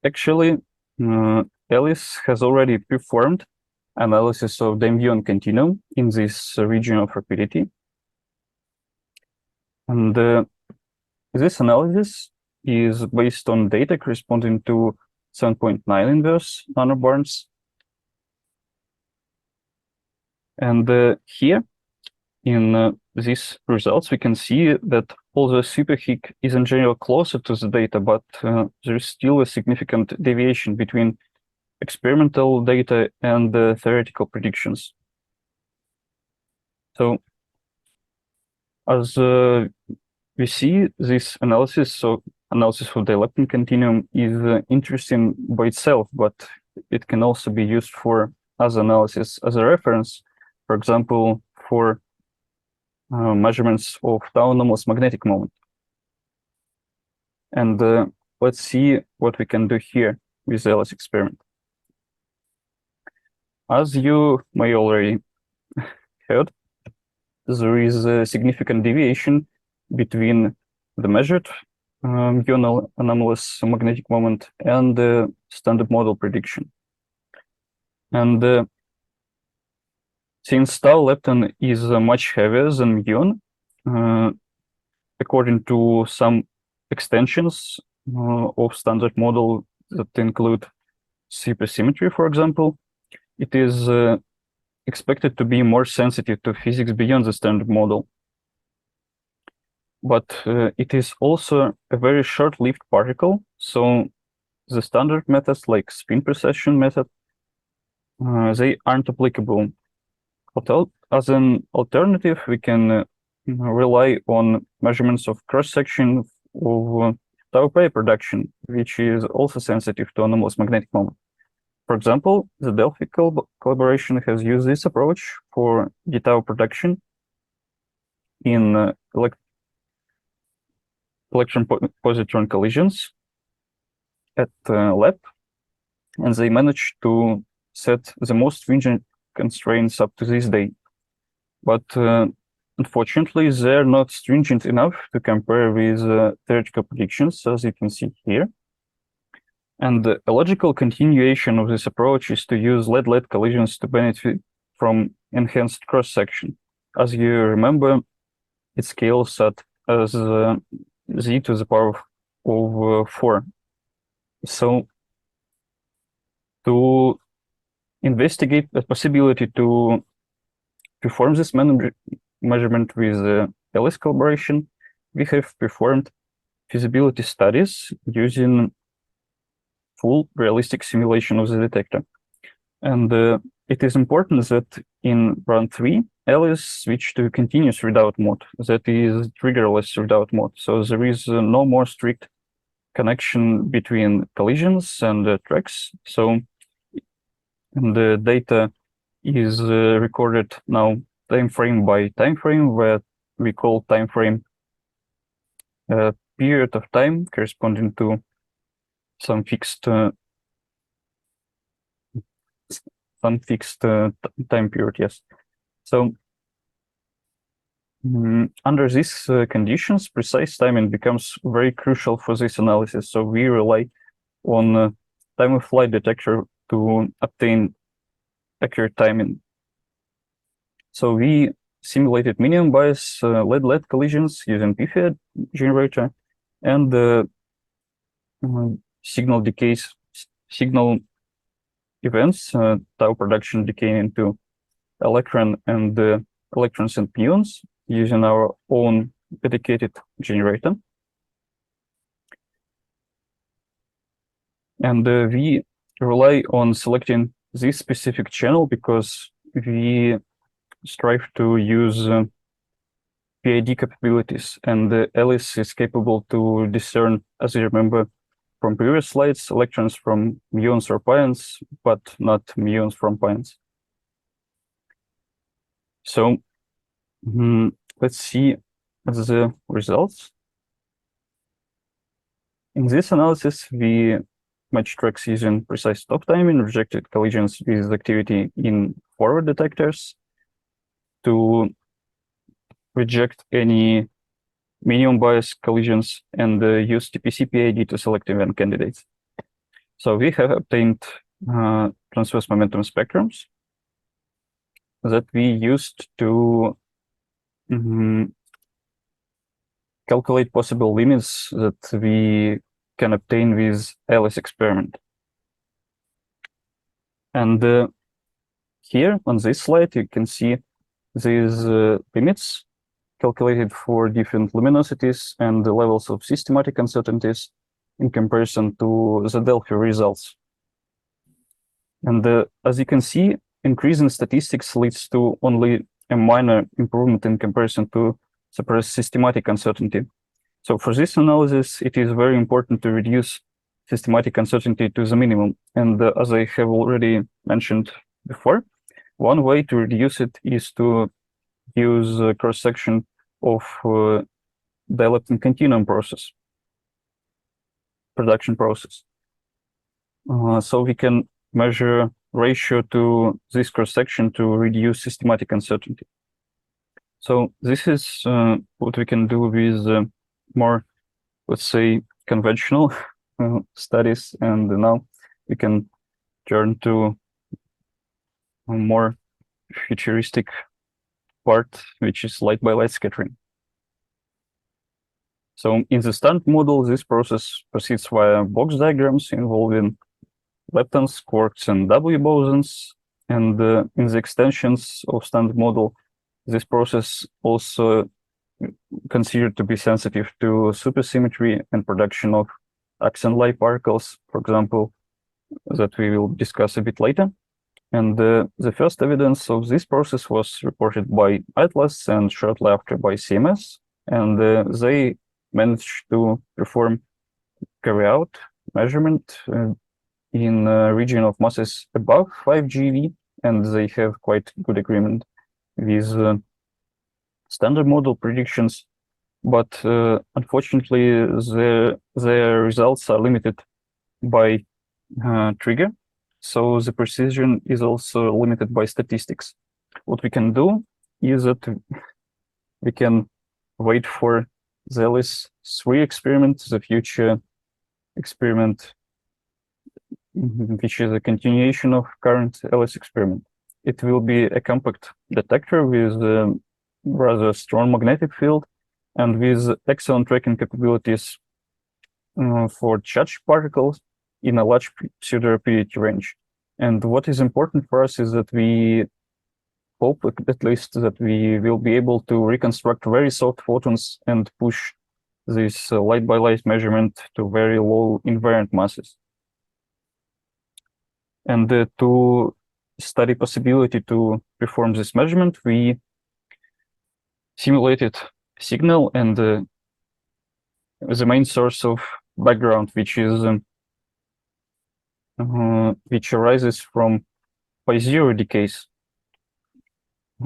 actually, Alice has already performed analysis of the muon continuum in this region of rapidity. And this analysis is based on data corresponding to 7.9 inverse nanobarns. And here, in these results, we can see that although superheat is in general closer to the data, but there is still a significant deviation between experimental data and theoretical predictions. So as we see, this analysis, so analysis of the dilepton continuum, is interesting by itself, but it can also be used for other analysis as a reference, for example, for measurements of tau anomalous magnetic moment. And let's see what we can do here with the Alice experiment. As you may already heard, there is a significant deviation between the measured Muon anomalous magnetic moment and the standard model prediction. And since tau lepton is much heavier than Muon, according to some extensions of standard model that include supersymmetry, for example, it is expected to be more sensitive to physics beyond the standard model. But it is also a very short-lived particle, so the standard methods like spin precession method, they aren't applicable. As an alternative, we can rely on measurements of cross-section of tau pair production, which is also sensitive to anomalous magnetic moment. For example, the Delphi collaboration has used this approach for d-tau production in electron-positron collisions at lab, and they managed to set the most stringent constraints up to this day. But unfortunately, they're not stringent enough to compare with theoretical predictions, as you can see here. And a logical continuation of this approach is to use lead-lead collisions to benefit from enhanced cross-section. As you remember, it scales at as z to the power of 4. So to investigate the possibility to perform this measurement with LS collaboration, we have performed feasibility studies using full realistic simulation of the detector. And it is important that in round 3, LS switched to continuous readout mode, that is triggerless readout mode. So there is no more strict connection between collisions and tracks. So the data is recorded now time frame by time frame, where we call time frame period of time corresponding to some fixed time period, yes. So under these conditions, precise timing becomes very crucial for this analysis. So we rely on time of flight detector to obtain accurate timing. So we simulated minimum bias lead-lead collisions using PFI generator and signal events, tau production decaying into electrons and muons using our own dedicated generator. And we rely on selecting this specific channel because we strive to use PID capabilities, and Alice is capable to discern, as you remember from previous slides, electrons from muons or pions, but not muons from pions. So let's see the results. In this analysis, we matched tracks using precise stop timing, rejected collisions with activity in forward detectors to reject any minimum bias collisions, and use TPC PID to select event candidates. So we have obtained transverse momentum spectrums that we used to calculate possible limits that we can obtain with LS experiment. And here on this slide, you can see these limits calculated for different luminosities and the levels of systematic uncertainties in comparison to the Delphi results. And as you can see, increase in statistics leads to only a minor improvement in comparison to suppressed systematic uncertainty. So for this analysis, it is very important to reduce systematic uncertainty to the minimum. And as I have already mentioned before, one way to reduce it is to use a cross-section of dilepton continuum process, production process. So we can measure ratio to this cross-section to reduce systematic uncertainty. So this is what we can do with more, let's say, conventional studies. And now we can turn to a more futuristic part, which is light-by-light scattering. So in the standard model, this process proceeds via box diagrams involving leptons, quarks, and W bosons. And in the extensions of standard model, this process also considered to be sensitive to supersymmetry and production of axion-like particles, for example, that we will discuss a bit later. And the first evidence of this process was reported by Atlas and shortly after by CMS. And they managed to carry out measurement in a region of masses above 5 GeV, and they have quite good agreement with standard model predictions. But unfortunately, their results are limited by trigger. So the precision is also limited by statistics. What we can do is that we can wait for the LS3 experiment, the future experiment which is a continuation of current LS experiment. It will be a compact detector with a rather strong magnetic field and with excellent tracking capabilities for charged particles in a large pseudo-rapidity range. And what is important for us is that we hope at least that we will be able to reconstruct very soft photons and push this light by light measurement to very low invariant masses. And to study possibility to perform this measurement, we simulated signal and the main source of background, which is which arises from pi zero decays,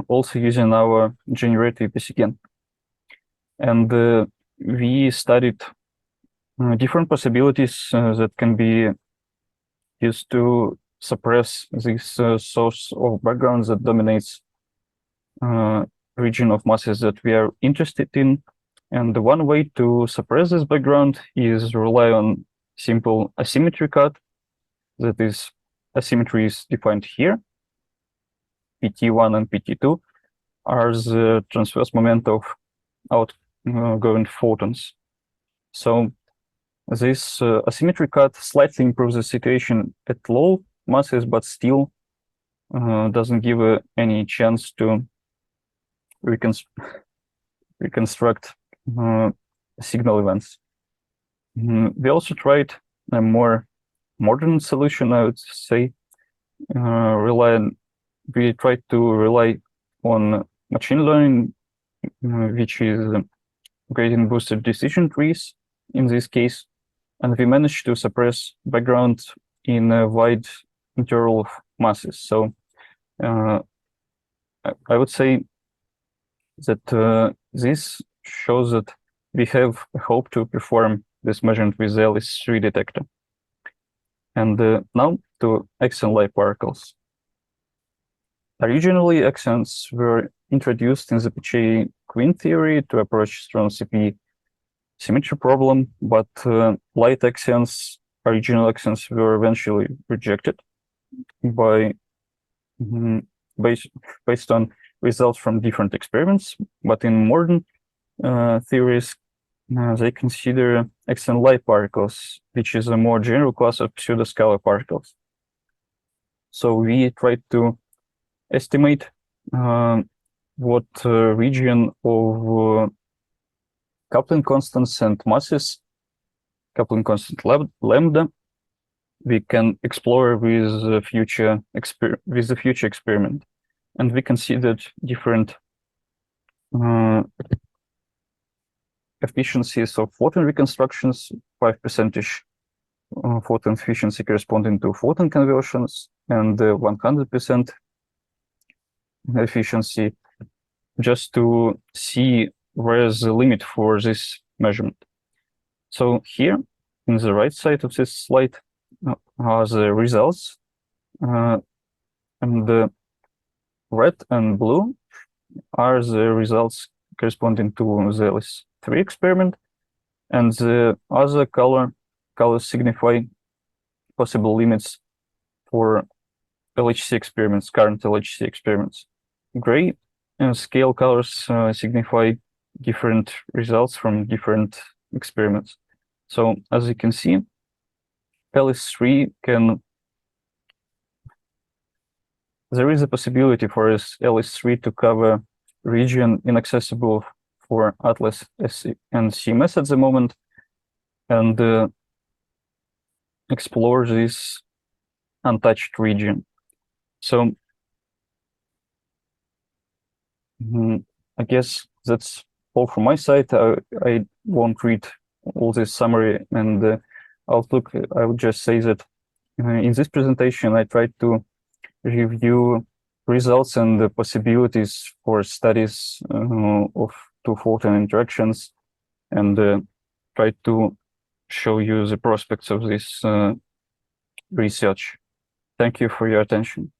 also using our generative again. And we studied different possibilities that can be used to suppress this source of background that dominates region of masses that we are interested in. And the one way to suppress this background is rely on simple asymmetry cut. That is, asymmetry is defined here. PT1 and PT2 are the transverse moment of outgoing photons. So this asymmetry cut slightly improves the situation at low masses, but still doesn't give any chance to reconstruct signal events. We also tried a more modern solution, I would say. We tried to rely on machine learning, which is gradient boosted decision trees in this case, and we managed to suppress background in a wide interval of masses. So I would say that this shows that we have a hope to perform this measurement with the LS3 detector. And now to axion light particles. Originally, axions were introduced in the Pacheco queen theory to approach strong CP symmetry problem, but light axions, original axions, were eventually rejected by based on results from different experiments. But in modern theories, they consider axion light particles, which is a more general class of pseudoscalar particles. So we tried to estimate what region of coupling constants and masses, coupling constant lambda, we can explore with the future experiment. And we considered different efficiencies of photon reconstructions, 5% photon efficiency corresponding to photon conversions, and 100% efficiency, just to see where is the limit for this measurement. So here, in the right side of this slide, are the results, and the red and blue are the results corresponding to the LS3 experiment, and the other colors signify possible limits for LHC experiments, current LHC experiments. Gray scale colors signify different results from different experiments. So as you can see, LS3 there is a possibility for LS3 to cover region inaccessible for ATLAS and CMS at the moment, and explore this untouched region. So I guess that's all from my side. I won't read all this summary and outlook. I would just say that in this presentation, I tried to review results and the possibilities for studies of two-photon interactions, and try to show you the prospects of this research. Thank you for your attention.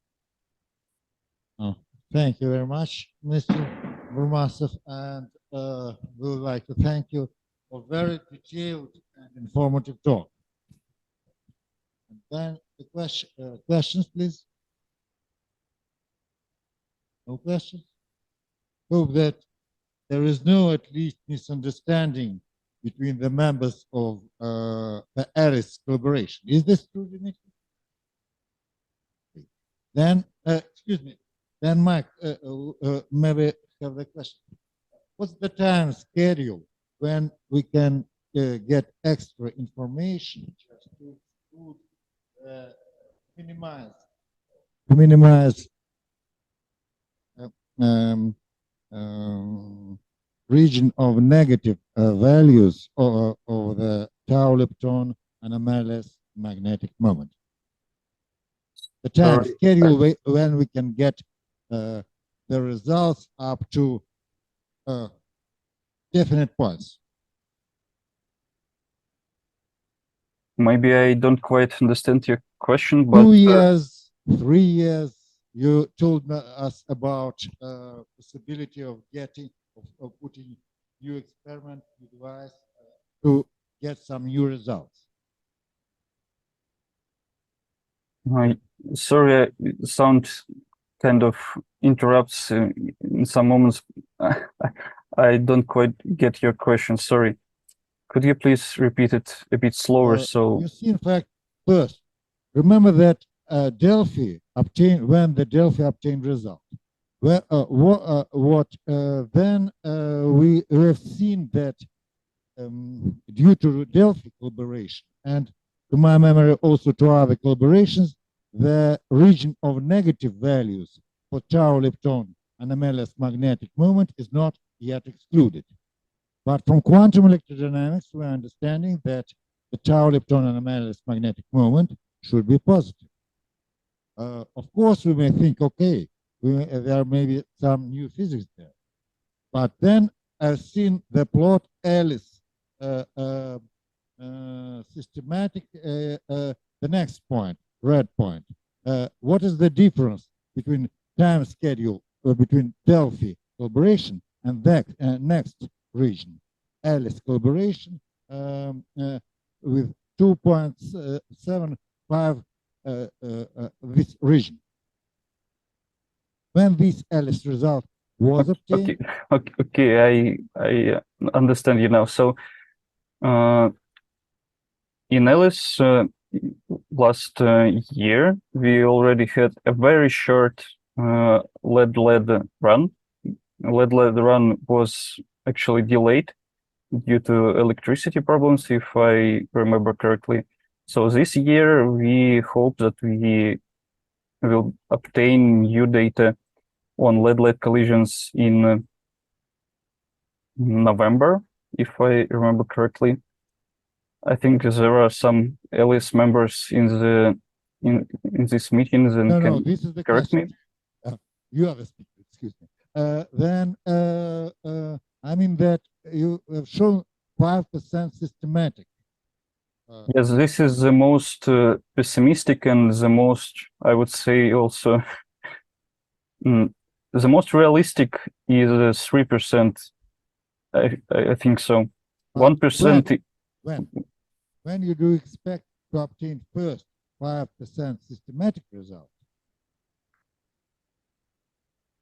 Thank you very much, Mr. Burmasov, and we would like to thank you for very detailed and informative talk. And then the questions, please? No questions? Hope that there is no at least misunderstanding between the members of the ARIS collaboration. Is this true, Dimitri? Then, excuse me, then Mike, maybe have the question. What's the time schedule when we can get extra information just to minimize region of negative values of the tau lepton anomalous magnetic moment? The time schedule when we can get the results up to definite points. Maybe I don't quite understand your question, but 2 years, 3 years, you told us about possibility of getting, of putting new experiment, new device to get some new results. Sorry, sound kind of interrupts in some moments. I don't quite get your question. Sorry. Could you please repeat it a bit slower? So you see, in fact, first, remember that Delphi obtained, when the Delphi obtained result. Well, then we have seen that due to Delphi collaboration and to my memory also to other collaborations, the region of negative values for tau lepton anomalous magnetic moment is not yet excluded. But from quantum electrodynamics, we're understanding that the tau lepton anomalous magnetic moment should be positive. Of course, we may think, okay, there may be some new physics there. But then I've seen the plot Alice systematic, the next point, red point. What is the difference between time schedule between Delphi collaboration and that next region, Alice collaboration with 2.75 this region. When this Alice result was obtained. Okay, I understand you now. So in Alice last year, we already had a very short lead run. Lead run was actually delayed due to electricity problems, if I remember correctly. So this year, we hope that we will obtain new data on lead collisions in November, if I remember correctly. I think there are some Alice members in these meetings and no, this is the correct question. me. You are the speaker, excuse me. Then I mean that you have shown 5% systematic. Yes, this is the most pessimistic and the most, I would say, also the most realistic is 3%. I think so. 1%. When you do expect to obtain first 5% systematic result?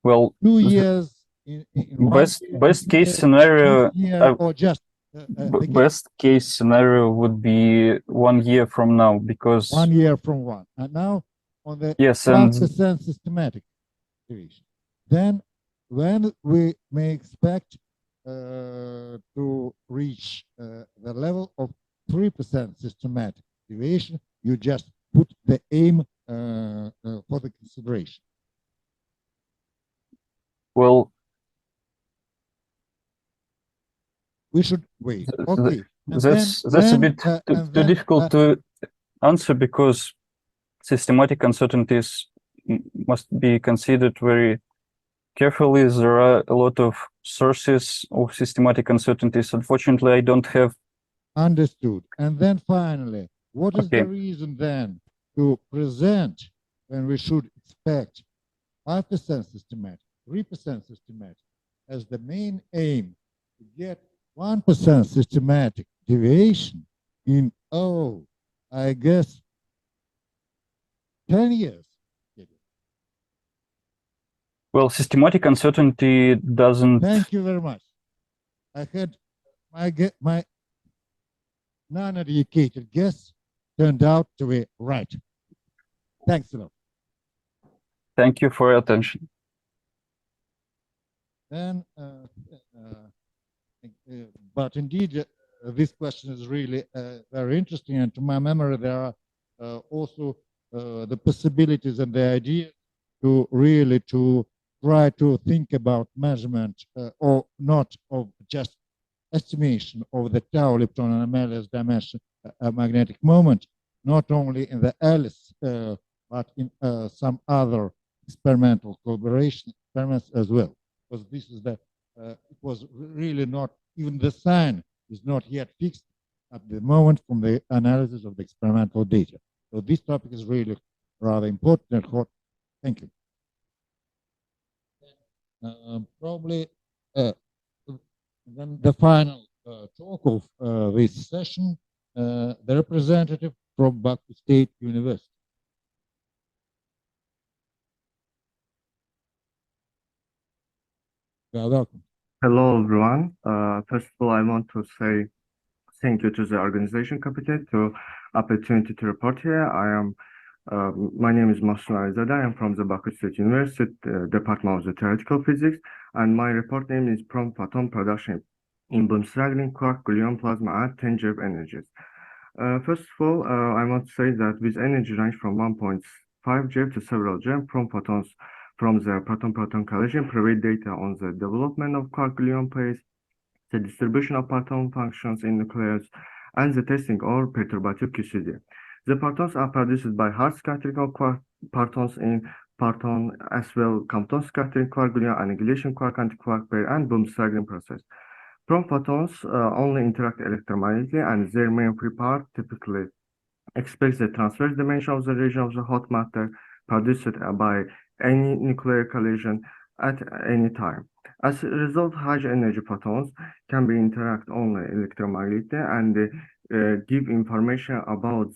Well, 2 years in best case scenario, or just best case scenario would be 1 year from now, because 1 year from one. And now on the yes, 5% systematic deviation, then when we may expect to reach the level of 3% systematic deviation, you just put the aim for the consideration. Well, we should wait. Okay. That's a bit too difficult to answer, because systematic uncertainties must be considered very carefully. There are a lot of sources of systematic uncertainties. Unfortunately, I don't have. Understood. And then finally, what is the reason then to present when we should expect 5% systematic, 3% systematic as the main aim to get 1% systematic deviation in, I guess, 10 years. Well, systematic uncertainty doesn't. Thank you very much. I had my non-educated guess turned out to be right. Thanks a lot. Thank you for your attention. Then, but indeed, this question is really very interesting. And to my memory, there are also the possibilities and the idea to really to try to think about measurement or not of just estimation of the tau lepton and Alice dimension magnetic moment, not only in the Alice, but in some other experimental collaboration experiments as well. Because this is the, it was really not, even the sign is not yet fixed at the moment from the analysis of the experimental data. So this topic is really rather important and hot. Thank you. Probably then the final talk of this session, the representative from Baku State University. Welcome. Hello, everyone. First of all, I want to say thank you to the organization committee to opportunity to report here. My name is M.Alizada. I am from the Baku State University, Department of the Theoretical Physics, and my report name is Photon Production in bremsstrahlung, quark, gluon, plasma at 10 GeV energies. First of all, I want to say that with energy range from 1.5 GeV to several GeV from photons from the proton-proton collision provide data on the development of quark-gluon pairs, the distribution of parton functions in nucleus, and the testing or perturbative QCD. The partons are produced by hard scattering of quark partons in parton, as well Compton scattering, quark-gluon, annihilation quark antiquark pair, and bremsstrahlung process. Photons only interact electromagnetically, and their main free part typically expects the transverse dimension of the region of the hot matter produced by any nuclear collision at any time. As a result, high energy photons can be interact only electromagnetically and give information about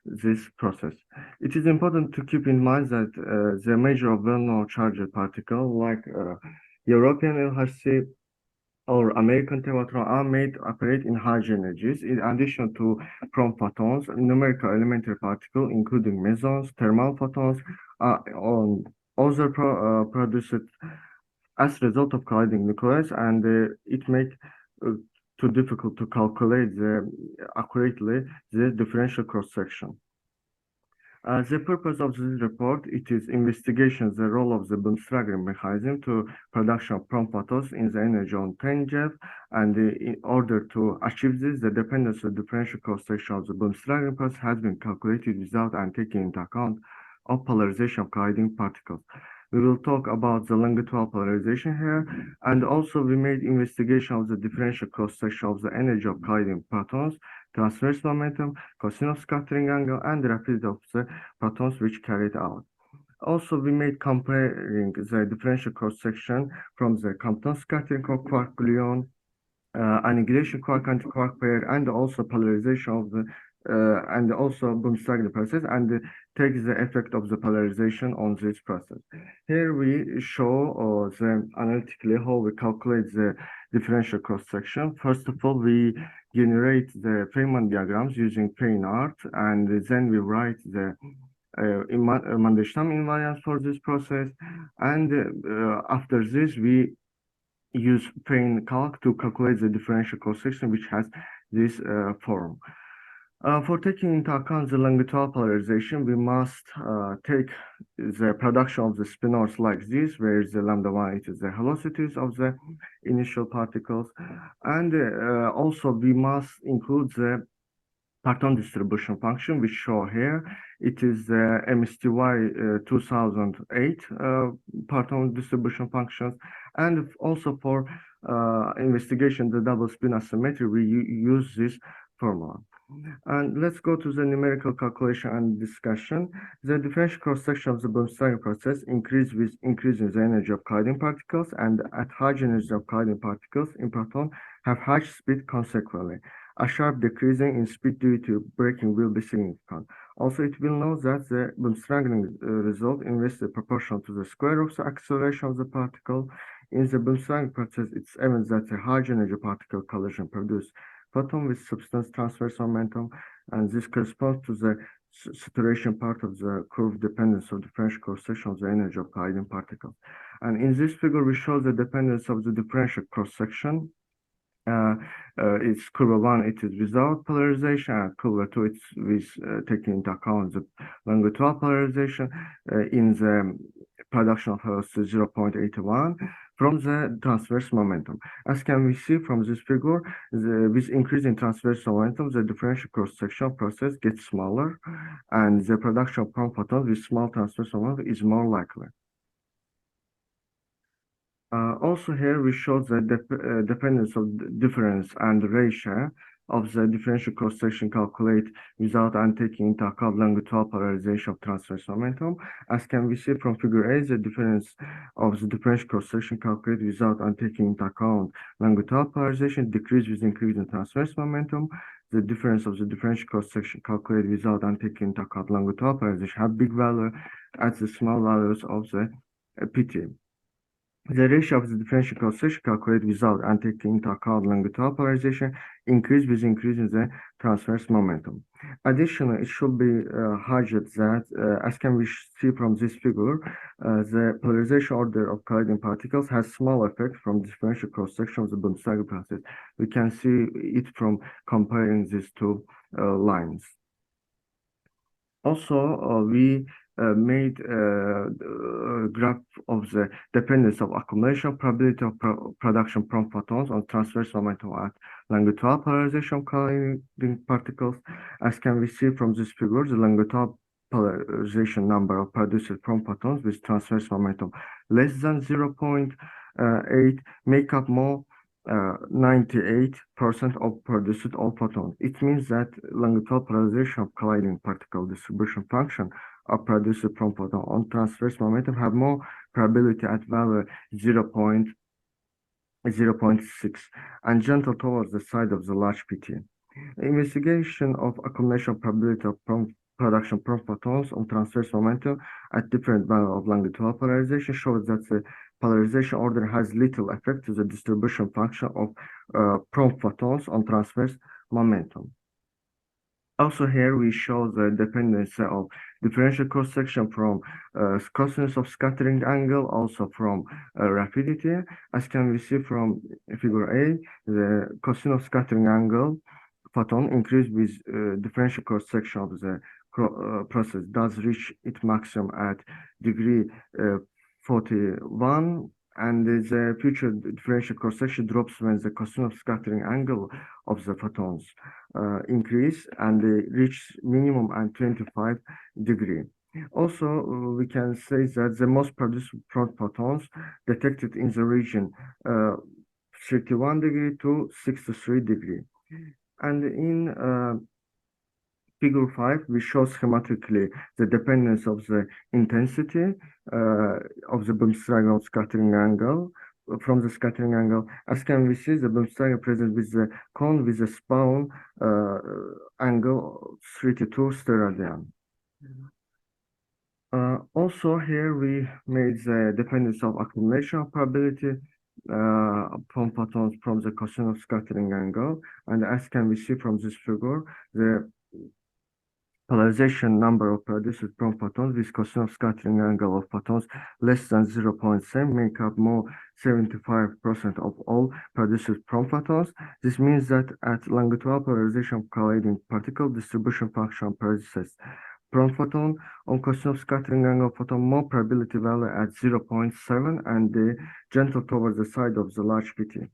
this process. It is important to keep in mind that the major of well-known charged particles like European LHC or American tevatron are made to operate in high energies. In addition to photons, numerical elementary particles, including mesons, thermal photons, are also produced as a result of colliding nucleus, and it makes too difficult to calculate accurately the differential cross-section. The purpose of this report, it is investigation the role of the bremsstrahlung mechanism to production of photons in the energy on 10 GeV, and in order to achieve this, the dependence of differential cross-section of the bremsstrahlung process has been calculated without and taking into account of polarization of colliding particles. We will talk about the longitudinal polarization here, and also we made investigation of the differential cross-section of the energy of colliding protons, transverse momentum, cosinus scattering angle, and the rapidity of the protons which carried out. Also, we made comparing the differential cross-section from the Compton scattering of quark gluon, annihilation quark antiquark pair, and also polarization of the and also bremsstrahlung process, and take the effect of the polarization on this process. Here we show analytically how we calculate the differential cross-section. First of all, we generate the Feynman diagrams using Feynman, and then we write the Mandelstam invariance for this process, and after this we use Feynman calc to calculate the differential cross-section, which has this form. For taking into account the longitudinal polarization, we must take the production of the spinors like this, where the lambda 1 is the velocities of the initial particles, and also we must include the parton distribution function, which show here. It is the MSTY 2008 parton distribution functions, and also for investigation the double spin asymmetry, we use this formula. And let's go to the numerical calculation and discussion. The differential cross-section of the bremsstrahlung process increase with increasing the energy of colliding particles, and at high energy of colliding particles in proton have high speed consequently. A sharp decreasing in speed due to braking will be significant. Also, it will know that the bremsstrahlung result inversely proportional to the square of the acceleration of the particle. In the bremsstrahlung process, it's evident that a high energy particle collision produces photon with substance transverse momentum, and this corresponds to the saturation part of the curve dependence of differential cross-section of the energy of colliding particles. And in this figure, we show the dependence of the differential cross-section. It's curve 1, it is without polarization, and curve 2, it's with taking into account the longitudinal polarization in the production of velocity 0.81 from the transverse momentum. As can we see from this figure, with increasing transverse momentum, the differential cross-section process gets smaller, and the production of prompt photons with small transverse momentum is more likely. Also here we show the dependence of the difference and ratio of the differential cross-section calculate without taking into account longitudinal polarization of transverse momentum. As can we see from figure A, the difference of the differential cross-section calculate without taking into account longitudinal polarization decrease with increase in transverse momentum. The difference of the differential cross-section calculate without taking into account longitudinal polarization have big value at the small values of the PT. The ratio of the differential cross-section calculated without taking into account longitudinal polarization increase with increase in the transverse momentum. Additionally, it should be highlighted that, as can we see from this figure, the polarization order of colliding particles has small effect from differential cross-section of the bremsstrahlung process. We can see it from comparing these two lines. Also, we made a graph of the dependence of accumulation probability of production prompt photons on transverse momentum at longitudinal polarization of colliding particles. As can we see from this figure, the longitudinal polarization number of produced prompt photons with transverse momentum less than 0.8 make up more 98% of produced all photons. It means that longitudinal polarization of colliding particle distribution function of produced prompt photon on transverse momentum have more probability at value 0.6 and gentle towards the side of the large PT. Investigation of accumulation probability of production prompt photons on transverse momentum at different value of longitudinal polarization shows that the polarization order has little effect to the distribution function of prompt photons on transverse momentum. Also here we show the dependence of differential cross-section from cosinus of scattering angle, also from rapidity. As can we see from figure A, the cosinus of scattering angle photon increase with differential cross-section of the process does reach its maximum at degree 41, and the future differential cross-section drops when the cosinus of scattering angle of the photons increase and they reach minimum at 25 degree. Also, we can say that the most produced photons detected in the region 31 degree to 63 degree. And in figure 5, we show schematically the dependence of the intensity of the bremsstrahlung scattering angle from the scattering angle. As can we see, the bremsstrahlung present with the cone with the spawn angle 32 steradian. Also here we made the dependence of accumulation probability from photons from the cosinus of scattering angle, and as can we see from this figure, the polarization number of produced prompt photons with cosinus of scattering angle of photons less than 0.7 make up more 75% of all produced prompt photons. This means that at longitudinal polarization of colliding particle distribution function produces prompt photon on cosinus of scattering angle photon more probability value at 0.7 and the gentle towards the side of the large PT.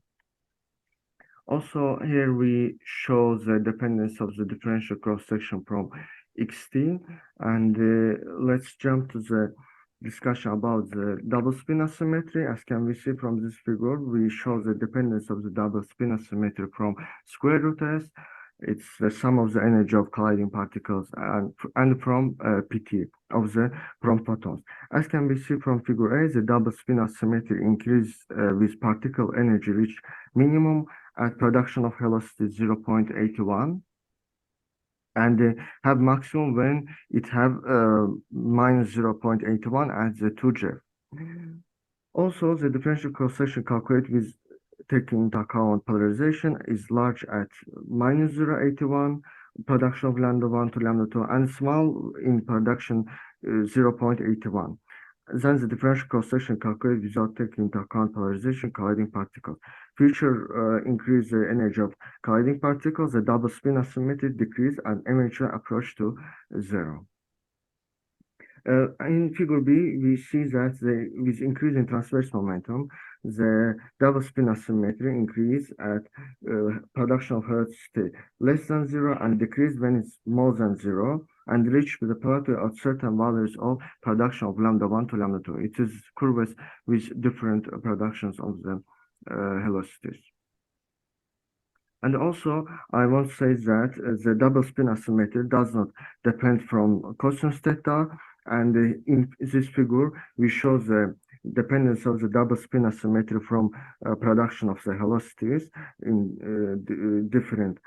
Also here we show the dependence of the differential cross-section from XT, and let's jump to the discussion about the double spin asymmetry. As can we see from this figure, we show the dependence of the double spin asymmetry from square root S. It's the sum of the energy of colliding particles and from PT of the prompt photons. As can be seen from figure A, the double spin asymmetry increase with particle energy reach minimum at production of velocity 0.81, and have maximum when it have minus 0.81 at the 2J. Also, the differential cross-section calculated with taking into account polarization is large at minus 0.81, production of lambda 1 to lambda 2, and small in production 0.81. Then the differential cross-section calculated without taking into account polarization colliding particles. Future increase the energy of colliding particles, the double spin asymmetry decrease, and eventually approach to 0. In figure B, we see that with increasing transverse momentum, the double spin asymmetry increase at production of velocity less than 0 and decrease when it's more than 0, and reach the plateau at certain values of production of lambda 1 to lambda 2. It is curves with different productions of the velocities. And also, I want to say that the double spin asymmetry does not depend from cosine theta. And in this figure, we show the dependence of the double spin asymmetry from production of the velocities in different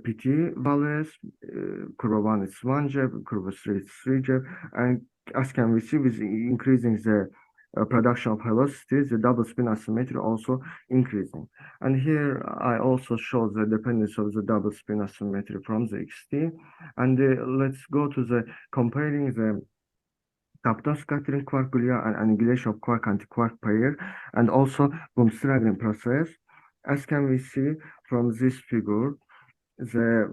PT values. Curve 1 is 1J, curve 3 is 3J. And as can we see, with increasing the production of velocities, the double spin asymmetry also increasing. And here I also show the dependence of the double spin asymmetry from the XT. And let's go to the comparing the Kapton scattering quark gluon and annihilation of quark anti-quark pair, and also bremsstrahlung process. As can we see from this figure, the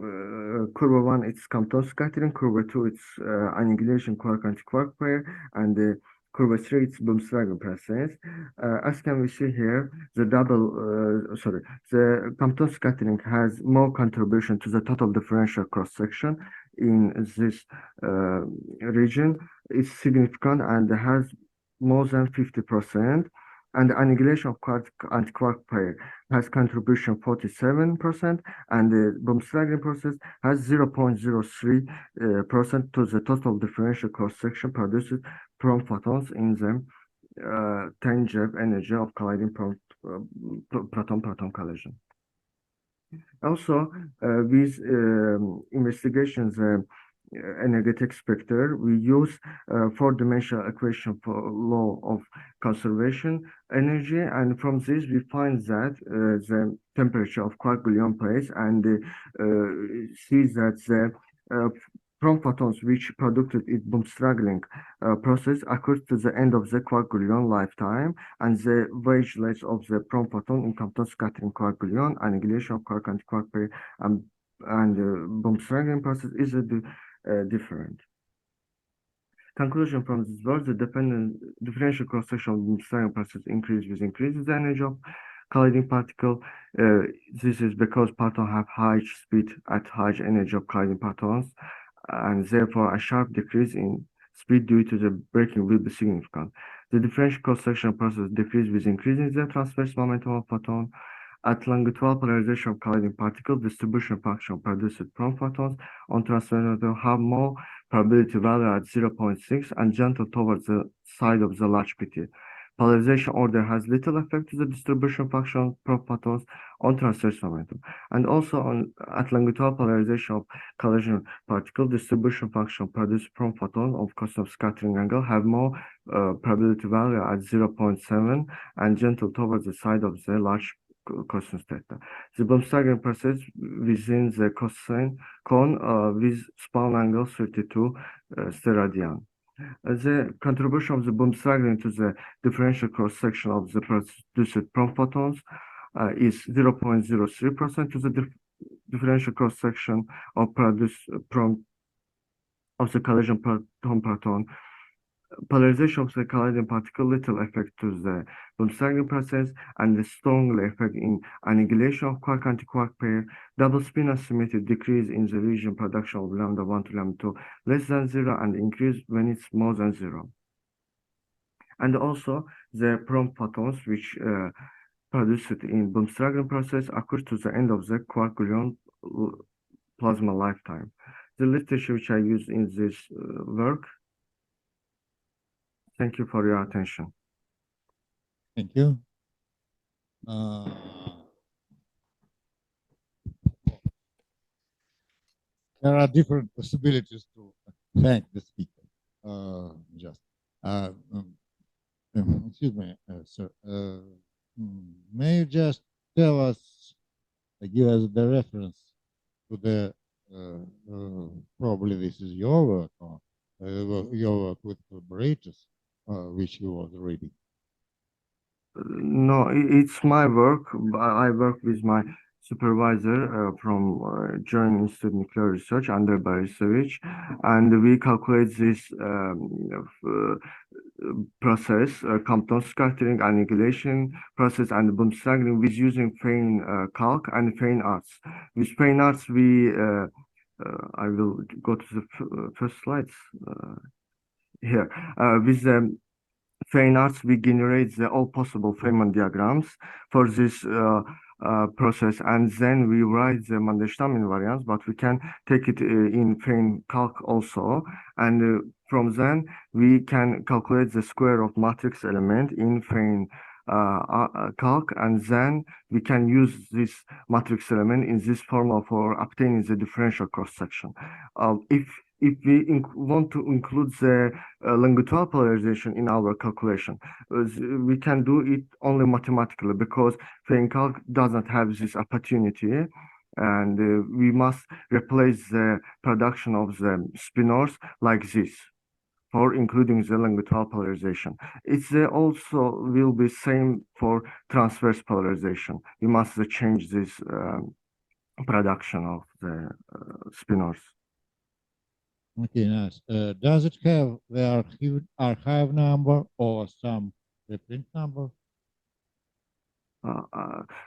curve 1 it's Kapton scattering, curve 2 it's annihilation quark anti-quark pair, and the curve 3 it's bremsstrahlung process. As can we see here, the Kapton scattering has more contribution to the total differential cross-section in this region. Is significant and has more than 50%, and the annihilation of quark anti-quark pair has contribution 47%, and the bremsstrahlung process has 0.03% to the total differential cross-section produced from photons in the 10 JeV energy of colliding proton-proton collision. Also, with investigations energetic spectre, we use four-dimensional equation for law of conservation energy, and from this we find that the temperature of quark gluon plays, and see that the from photons which produced in bremsstrahlung process occurs to the end of the quark gluon lifetime, and the wavelength of the prom photon in Kapton scattering quark gluon, annihilation of quark anti-quark pair, and bremsstrahlung process is different. Conclusion from this work: the differential cross-section of bremsstrahlung process increases the energy of colliding particle. This is because protons have high speed at high energy of colliding protons, and therefore a sharp decrease in speed due to the breaking will be significant. The differential cross-section process decreases with increasing the transverse momentum of photon. At longitudinal polarization of colliding particles, distribution function produced from photons on transverse momentum have more probability value at 0.6 and gentle towards the side of the large PT. Polarization order has little effect to the distribution function of photons on transverse momentum. And also at longitudinal polarization of collision particle, distribution function produced from photons of cosine scattering angle have more probability value at 0.7 and gentle towards the side of the large cosine theta. The bremsstrahlung process within the cosine cone with spawn angle 32 steradian. The contribution of the bremsstrahlung to the differential cross-section of the produced prom photons is 0.03% to the differential cross-section of produced prom of the collision proton. Polarization of the colliding particle little effect to the bremsstrahlung process, and the strongly effect in annihilation of quark anti-quark pair. Double spin asymmetry decrease in the region production of lambda 1 to lambda 2 less than 0 and increase when it's more than 0. And also the prom photons which produced in bremsstrahlung process occurs to the end of the quark gluon plasma lifetime. The literature which I use in this work. Thank you for your attention. Thank you. there are different possibilities to thank the speaker. Excuse me, sir. May you just tell us, give us the reference to the probably this is your work or your work with collaborators, which you was reading. No, it's my work. I work with my supervisor from Joint Institute Nuclear Research under Barisevich, and we calculate this process, Compton scattering, annihilation process, and bremsstrahlung with using Fein calc and Fein arts. With Fein arts, we I will go to the first slides here. With the Fein arts, we generate all possible Feynman diagrams for this process, and then we write the Mandelstam invariants, but we can take it in Fein calc also, and from then we can calculate the square of matrix element in Fein calc, and then we can use this matrix element in this formula for obtaining the differential cross section. If we want to include the longitudinal polarization in our calculation, we can do it only mathematically because Fein calc doesn't have this opportunity, and we must replace the production of the spinors like this for including the longitudinal polarization. It's also will be same for transverse polarization. We must change this production of the spinors. Okay, nice. Does it have the archive number or some reprint number?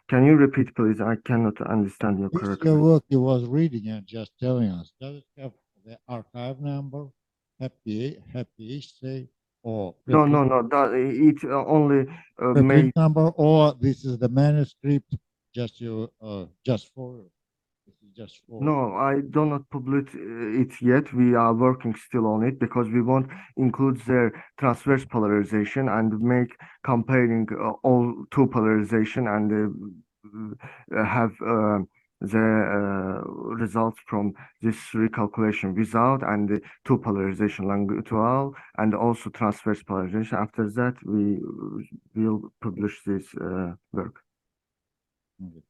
Can you repeat, please? I cannot understand you correctly. Your work you was reading and just telling us. Does it have the archive number, happy say, or No. It only reprint made number, or this is the manuscript just you just for. Just for. No, I do not publish it yet. We are working still on it because we want include their transverse polarization and make comparing all two polarization and have the results from this recalculation without and the two polarization longitudinal and also transverse polarization. After that, we will publish this work.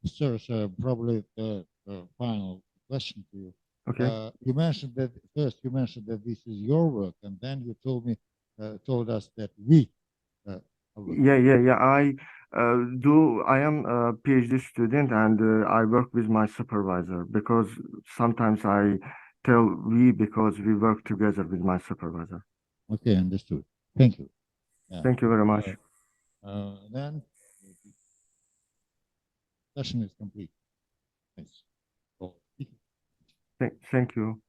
Sir, probably the final question to you. Okay. You mentioned that first. You mentioned that this is your work, and then you told us that we. Yeah. I am a PhD student, and I work with my supervisor because sometimes I tell we because we work together with my supervisor. Okay, understood. Thank you. Yeah. Thank you very much. Then session is complete. Thanks. Thank you.